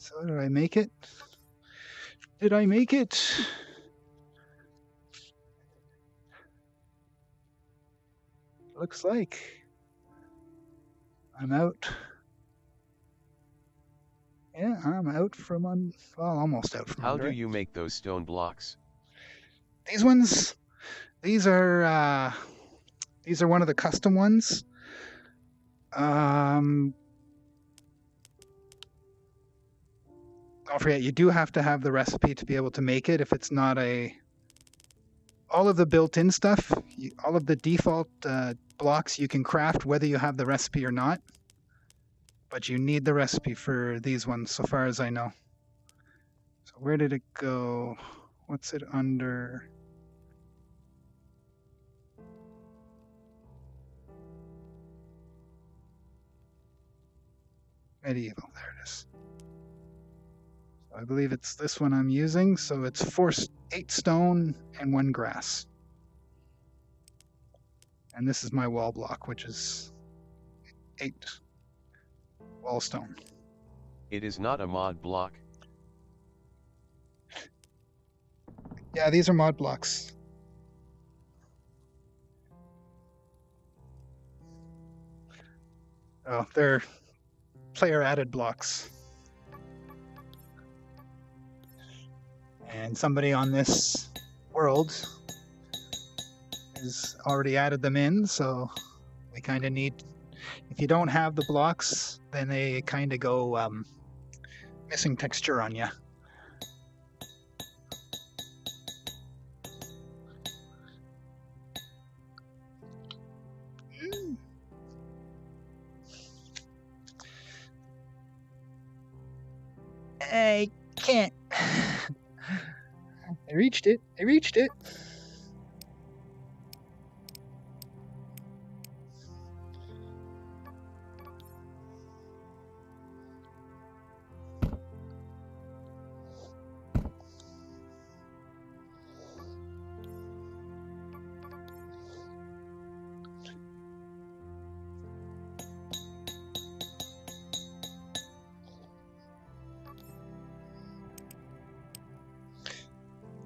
So did I make it? Did I make it? Looks like I'm out. Yeah, I'm out from almost out from How under do it. you make those stone blocks? These ones, these are one of the custom ones. Don't forget, you do have to have the recipe to be able to make it. If it's not all of the built-in stuff, all of the default blocks you can craft whether you have the recipe or not. But you need the recipe for these ones, so far as I know. So where did it go? What's it under? Medieval, there it is. I believe it's this one I'm using, so it's 8 stone and 1 grass. And this is my wall block, which is 8 wall stone. It is not a mod block. Yeah, these are mod blocks. Oh, they're player added blocks. And somebody on this world has already added them in, so we kind of need, if you don't have the blocks, then they kind of go missing texture on you. I can't. I reached it. I reached it.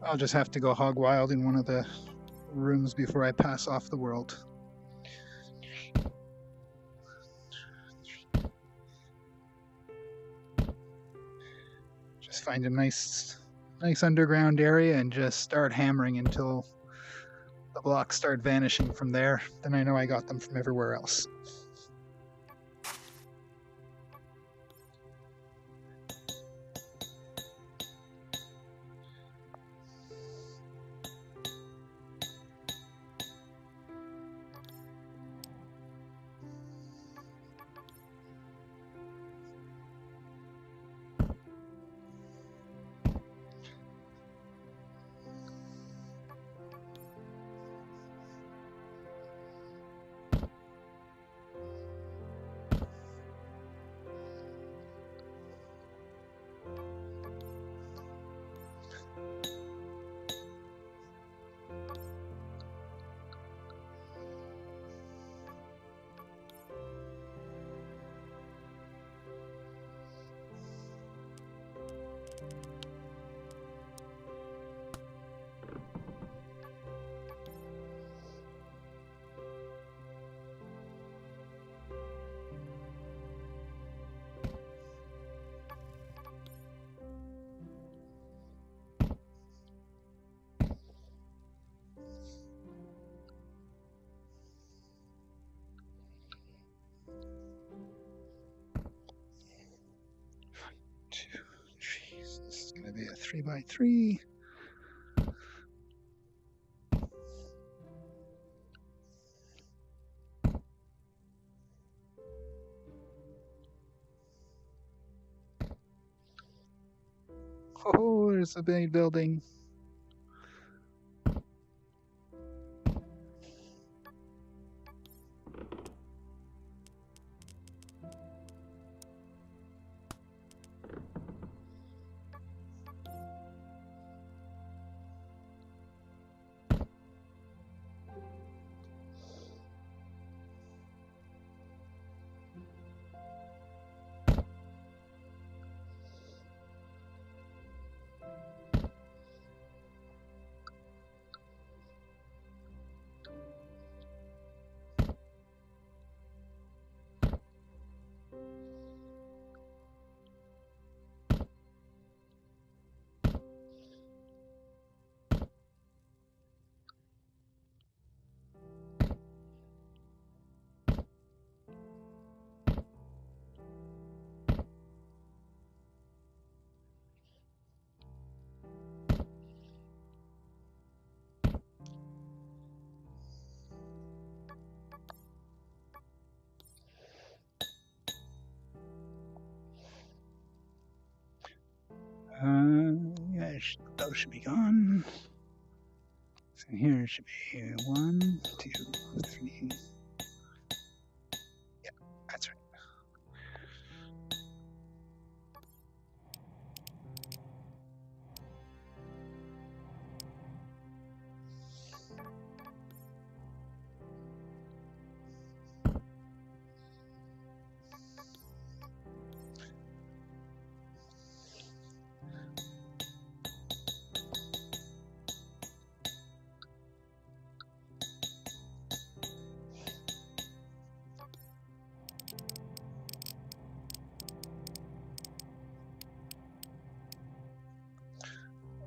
I'll just have to go hog wild in one of the rooms before I pass off the world. Just find a nice underground area and just start hammering until the blocks start vanishing from there. Then I know I got them from everywhere else. Jeez, this is going to be a 3x3. Oh, there's a big building. Yeah, those should be gone. So here should be 1, 2, 3. Yeah, that's right.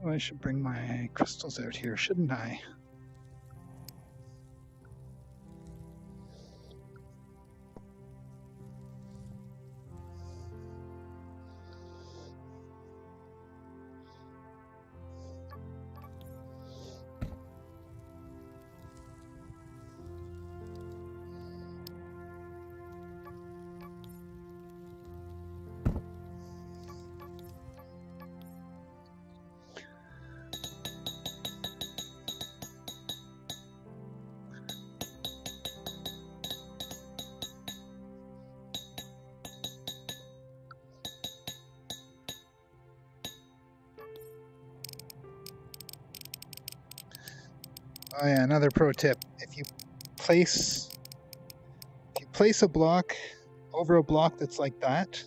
Oh, I should bring my crystals out here, shouldn't I? Oh yeah, another pro tip. If you place a block over a block that's like that,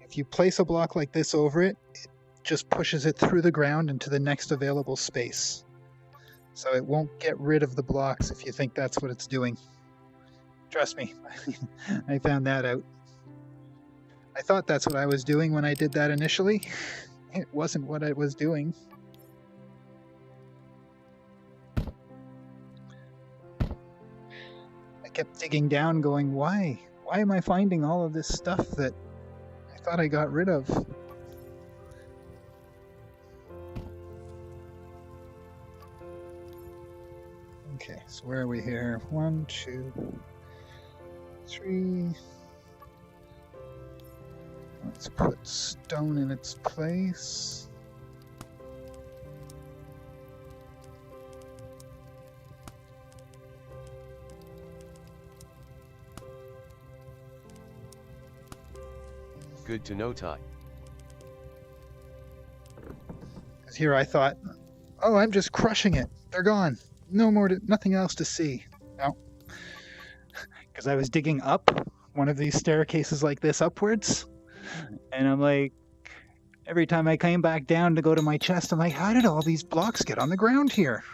if you place a block like this over it, it just pushes it through the ground into the next available space. So it won't get rid of the blocks if you think that's what it's doing. Trust me, I found that out. I thought that's what I was doing when I did that initially. It wasn't what I was doing. I kept digging down going, why? Why am I finding all of this stuff that I thought I got rid of? Okay, so where are we here? 1, 2, 3. Let's put stone in its place. Good to know, Ty. Because here I thought, oh, I'm just crushing it. They're gone. No more, nothing else to see. No. Because I was digging up one of these staircases like this upwards. And I'm like, every time I came back down to go to my chest, I'm like, how did all these blocks get on the ground here?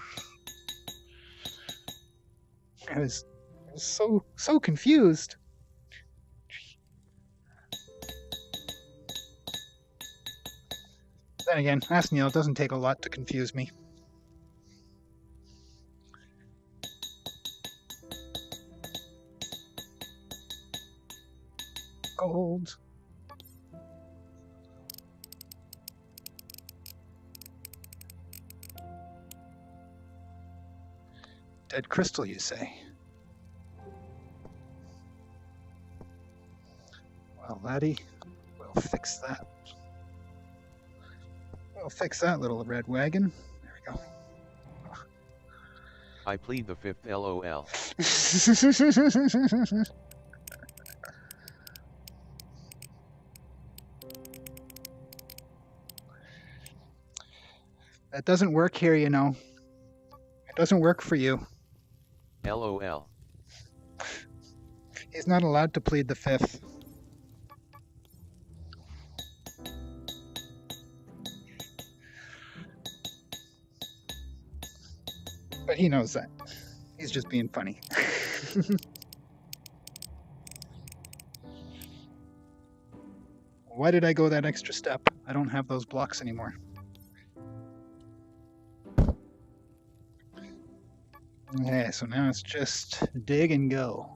I was so confused. Then again, ask Neil, it doesn't take a lot to confuse me. Gold. Dead crystal, you say? Well, laddie, we'll fix that. We'll fix that little red wagon. There we go. I plead the fifth, LOL. That doesn't work here, you know. It doesn't work for you. LOL. He's not allowed to plead the fifth. But he knows that. He's just being funny. Why did I go that extra step? I don't have those blocks anymore. Okay, so now it's just dig and go.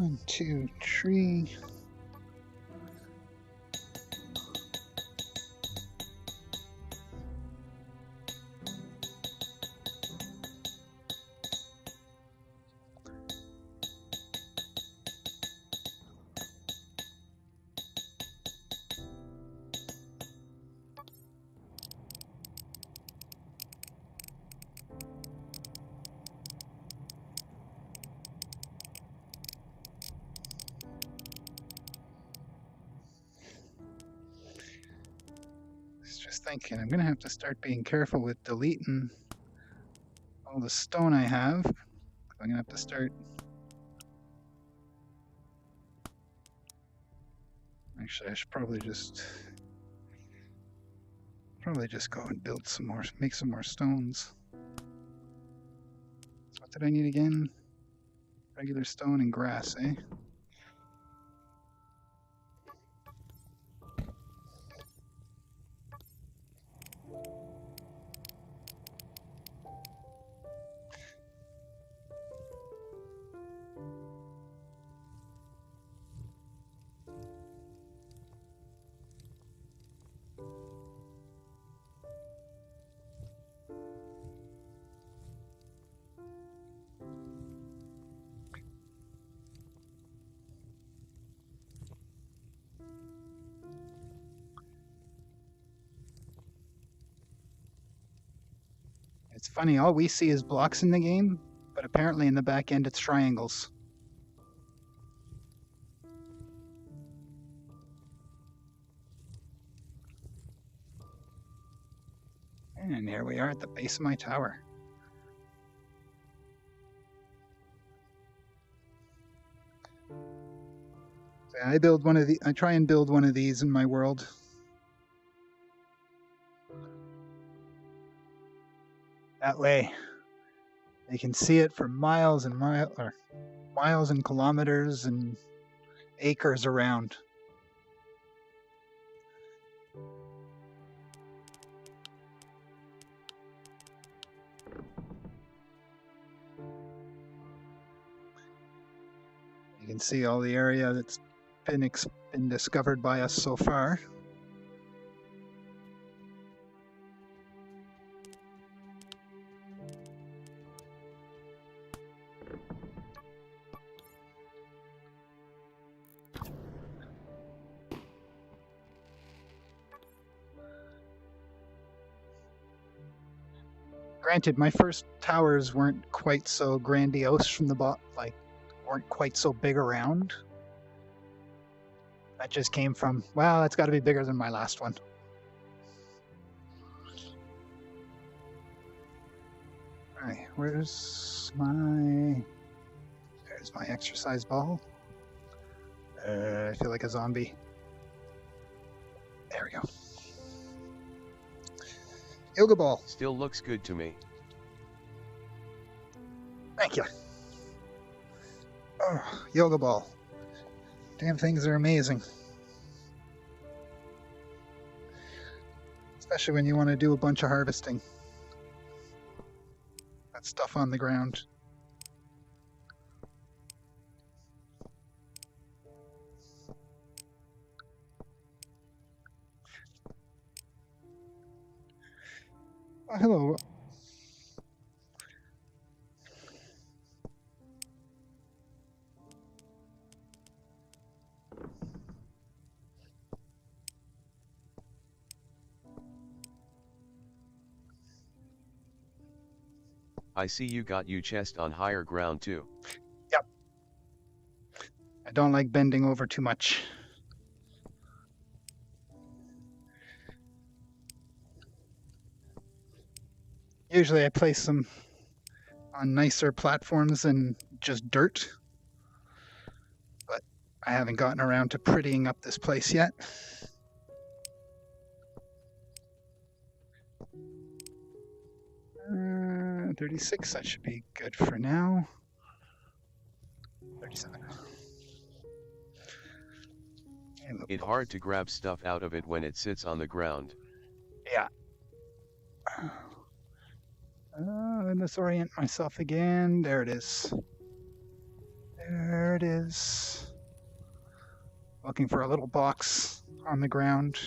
1, 2, tree. Just thinking, I'm gonna have to start being careful with deleting all the stone I have. I'm gonna have to start. Actually, I should probably just go and build some more, make some more stones. So what did I need again? Regular stone and grass, eh? It's funny, all we see is blocks in the game, but apparently in the back end it's triangles. And here we are at the base of my tower. So I try and build one of these in my world. That way, they can see it for miles and kilometers and acres around. You can see all the area that's been discovered by us so far. Granted, my first towers weren't quite so grandiose from the weren't quite so big around. That just came from, well, it's got to be bigger than my last one. All right, there's my exercise ball. I feel like a zombie. There we go. Yoga ball. Still looks good to me. Thank you. Oh, yoga ball. Damn things are amazing. Especially when you want to do a bunch of harvesting. That stuff on the ground. Oh, hello. I see you got your chest on higher ground too. Yep. I don't like bending over too much. Usually I place them on nicer platforms than just dirt. But I haven't gotten around to prettying up this place yet. Uh, 36, that should be good for now. 37. It's hard to grab stuff out of it when it sits on the ground. Yeah. Let's orient myself again. There it is. There it is. Looking for a little box on the ground.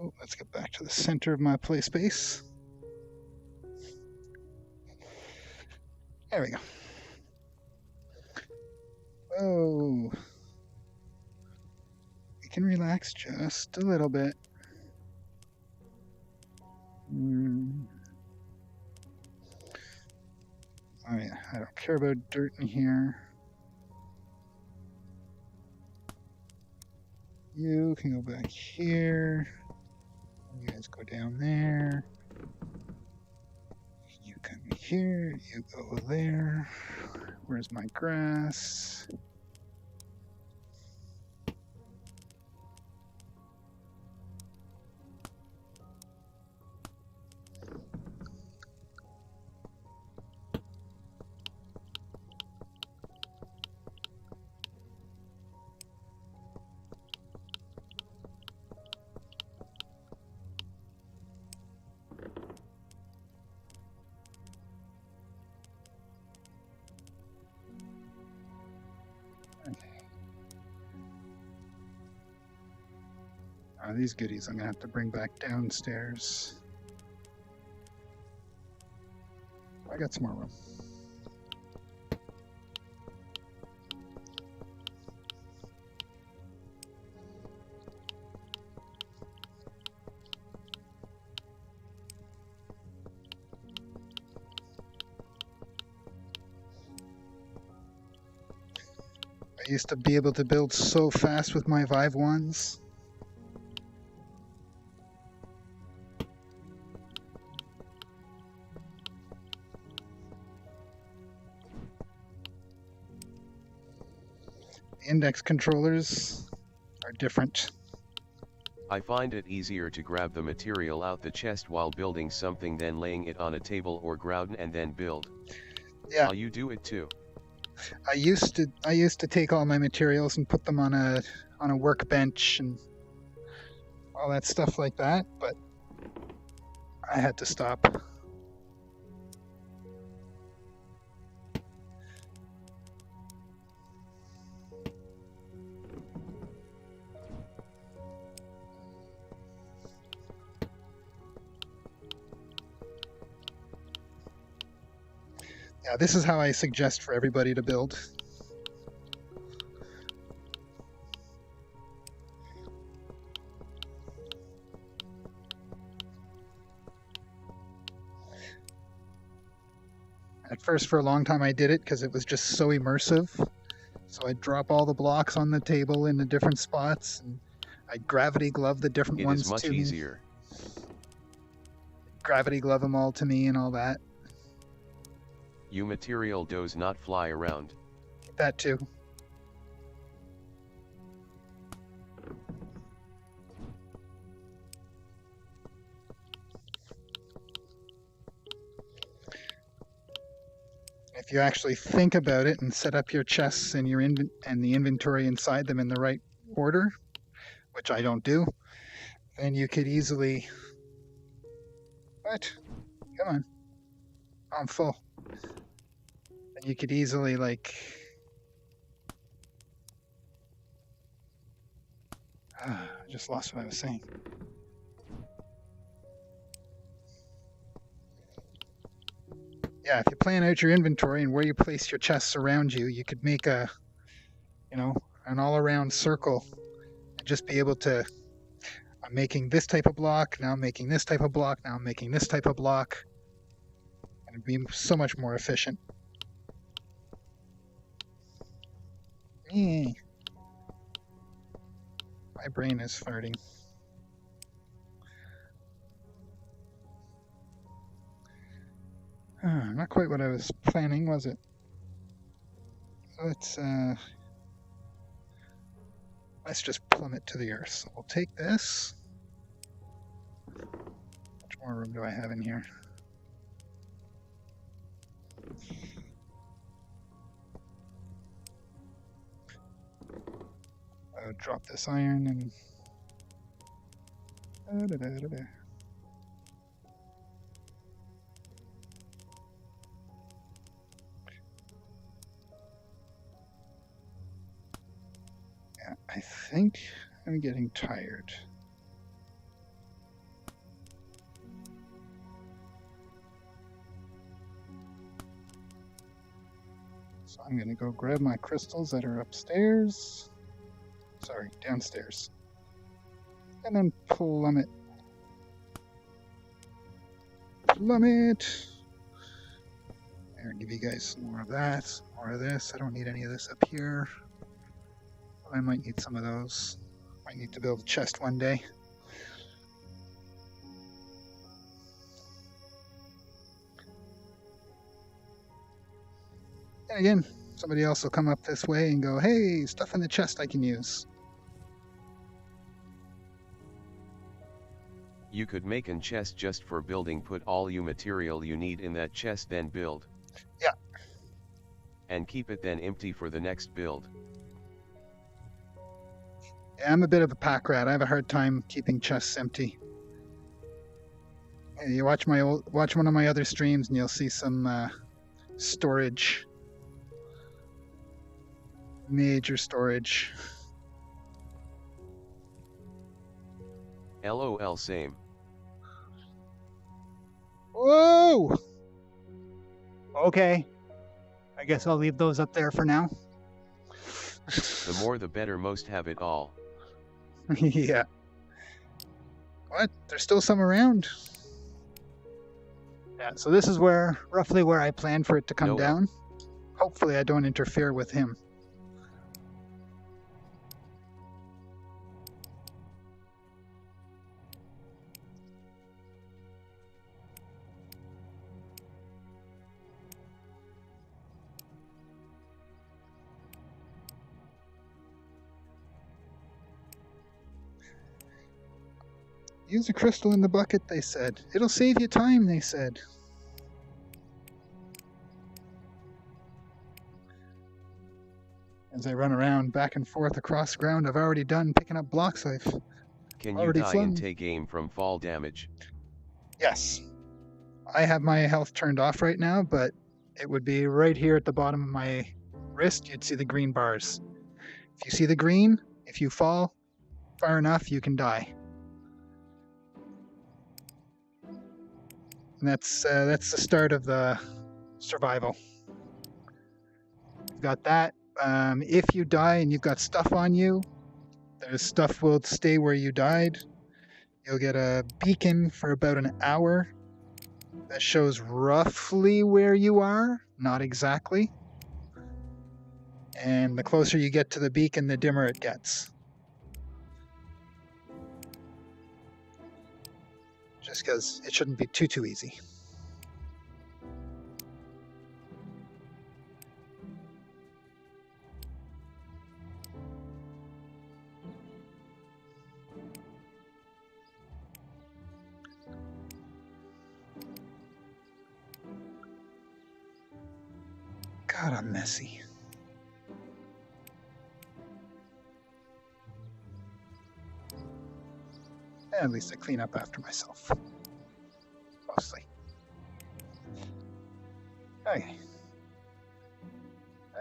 Oh, let's get back to the center of my play space. There we go. Oh, we can relax just a little bit. Oh yeah, I don't care about dirt in here. You can go back here. You guys go down there. You come here. You go there. Where's my grass? These goodies I'm gonna have to bring back downstairs. I got some more room. I used to be able to build so fast with my Vive ones. Index controllers are different. I find it easier to grab the material out the chest while building something than laying it on a table or ground and then build. Yeah. How you do it too? I used to take all my materials and put them on a workbench and all that stuff like that, but I had to stop. Yeah, this is how I suggest for everybody to build. At first, for a long time, I did it because it was just so immersive. So I'd drop all the blocks on the table in the different spots, and I'd gravity glove the different ones to me. It is much easier. Gravity glove them all to me and all that. You material does not fly around. That too. If you actually think about it and set up your chests and your and the inventory inside them in the right order, which I don't do, then you could easily. What? Come on. I'm full. And you could easily like. I just lost what I was saying. Yeah, if you plan out your inventory and where you place your chests around you, you could make a, an all-around circle and just be able to, I'm making this type of block, now I'm making this type of block, now I'm making this type of block, and it'd be so much more efficient. My brain is farting. Not quite what I was planning, was it? Let's just plummet to the earth. So we'll take this. How much more room do I have in here? I'll drop this iron and. I think I'm getting tired. So I'm going to go grab my crystals that are upstairs. Sorry, downstairs. And then plummet. Plummet! There, give you guys some more of that, some more of this. I don't need any of this up here. I might need some of those. Might need to build a chest one day. And again, somebody else will come up this way and go, hey, stuff in the chest I can use. You could make an chest just for building, put all you material you need in that chest, then build. Yeah. And keep it then empty for the next build. Yeah, I'm a bit of a pack rat. I have a hard time keeping chests empty. You watch one of my other streams and you'll see some storage. Major storage. LOL, same. Whoa! Okay. I guess I'll leave those up there for now. The more the better, most have it all. Yeah. What? There's still some around. Yeah, so this is roughly where I plan for it to come down. Hopefully I don't interfere with him. Use a crystal in the bucket, they said. It'll save you time, they said. As I run around back and forth across ground I've already done, picking up blocks I've Can already you die flung. and take aim from fall damage? Yes. I have my health turned off right now, but it would be right here at the bottom of my wrist. You'd see the green bars. If you see the green, if you fall far enough, you can die. And that's the start of the survival. You've got that. If you die and you've got stuff on you, the stuff will stay where you died. You'll get a beacon for about an hour that shows roughly where you are, not exactly. And the closer you get to the beacon, the dimmer it gets. Just because it shouldn't be too easy. God, I'm messy. At least I clean up after myself. Mostly. Okay.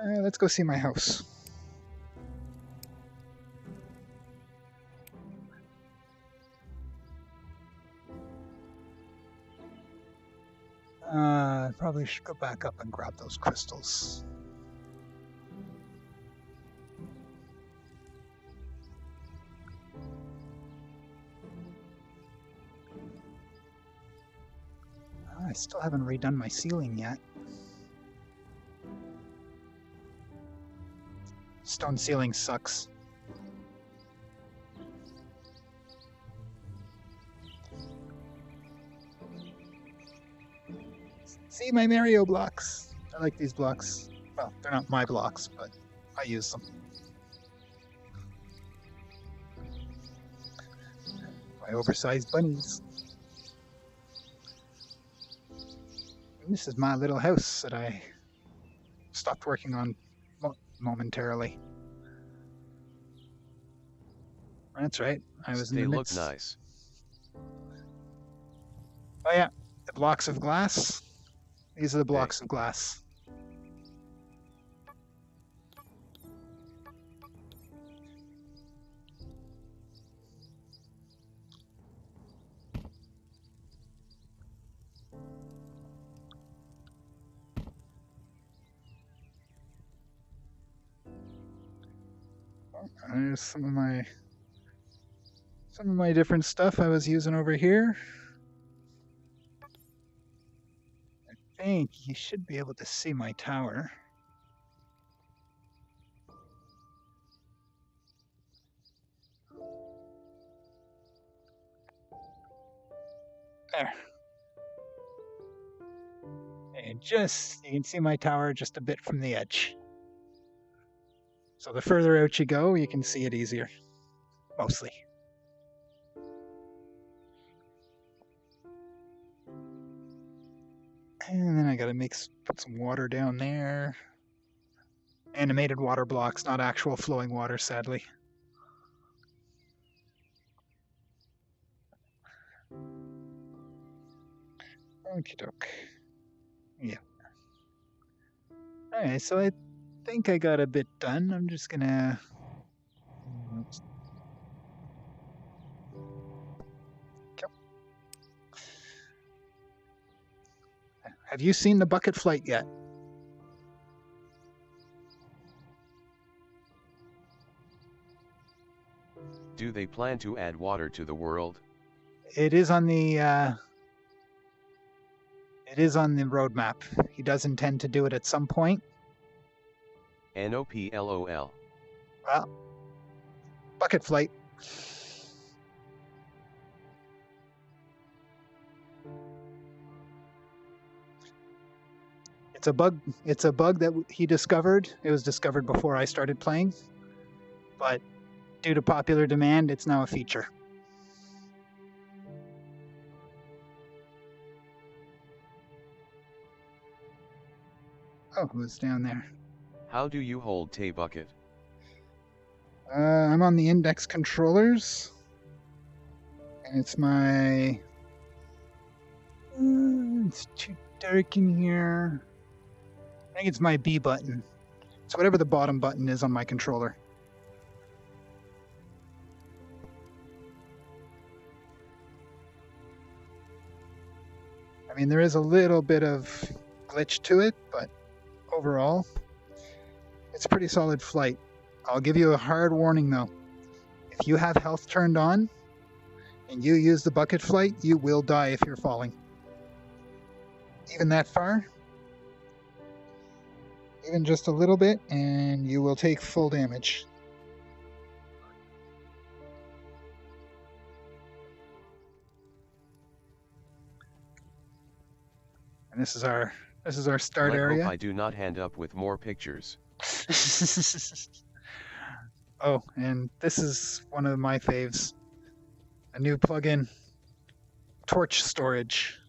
Let's go see my house. I probably should go back up and grab those crystals. I still haven't redone my ceiling yet. Stone ceiling sucks. See my Mario blocks. I like these blocks. Well, they're not my blocks, but I use them. My oversized bunnies. And this is my little house that I stopped working on momentarily. That's right. I was in the midst. They look nice. Oh yeah, the blocks of glass. These are the blocks of glass. there's some of my different stuff I was using over here. I think you should be able to see my tower. There. And you can see my tower just a bit from the edge. So the further out you go, you can see it easier. Mostly. And then I gotta put some water down there. Animated water blocks, not actual flowing water, sadly. Okie doke. Yeah. Alright, so I think I got a bit done. I'm just gonna... Have you seen the bucket flight yet? Do they plan to add water to the world? It is on the roadmap. He does intend to do it at some point. NOPLOL. Well, bucket flight. It's a bug that he discovered. It was discovered before I started playing, but due to popular demand, it's now a feature. Oh, who's down there? How do you hold Tay bucket? I'm on the index controllers, and it's my... it's too dark in here. I think it's my B button. It's whatever the bottom button is on my controller. I mean, there is a little bit of glitch to it, but overall, it's a pretty solid flight. I'll give you a hard warning though. If you have health turned on and you use the bucket flight, you will die if you're falling. Even that far, even just a little bit, and you will take full damage. And this is our start area. I hope I do not hand up with more pictures. Oh, and this is one of my faves. A new plugin, torch storage.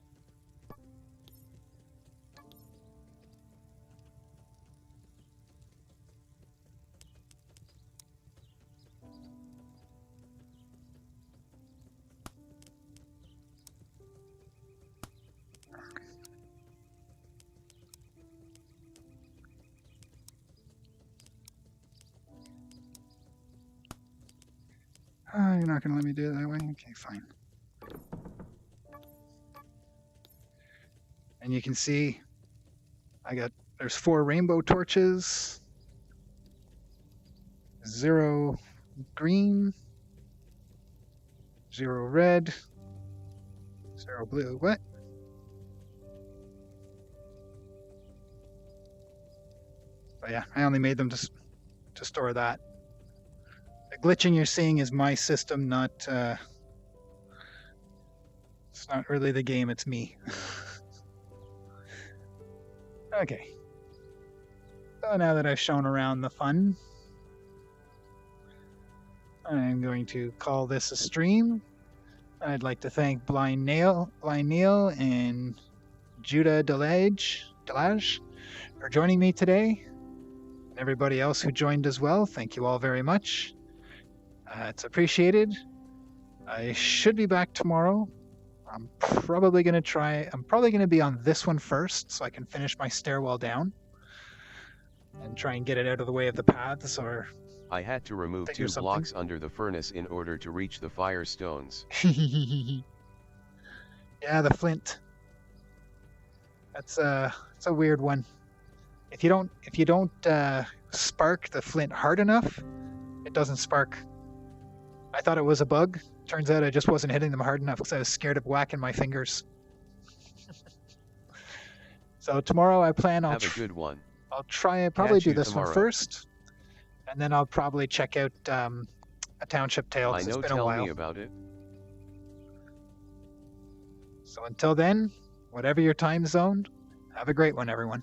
Oh, you're not going to let me do it that way? Okay, fine. And you can see there's 4 rainbow torches, 0 green, 0 red, 0 blue. What? But yeah, I only made them to store that. The glitching you're seeing is my system, not it's not really the game, it's me. Okay. So now that I've shown around the fun, I'm going to call this a stream. I'd like to thank Blind Neil and Judah Delage for joining me today. And everybody else who joined as well, thank you all very much. It's appreciated. I should be back tomorrow. I'm probably going to be on this one first so I can finish my stairwell down and try and get it out of the way of the paths, or I had to remove 2 blocks under the furnace in order to reach the fire stones. Yeah, the flint. It's a weird one. If you don't spark the flint hard enough, it doesn't spark. I thought it was a bug. Turns out I just wasn't hitting them hard enough because I was scared of whacking my fingers. So tomorrow I plan Have a good one. I'll probably do this tomorrow. one first, and then I'll probably check out a township tale because it's been a while. Tell me about it. So until then, whatever your time zone, have a great one, everyone.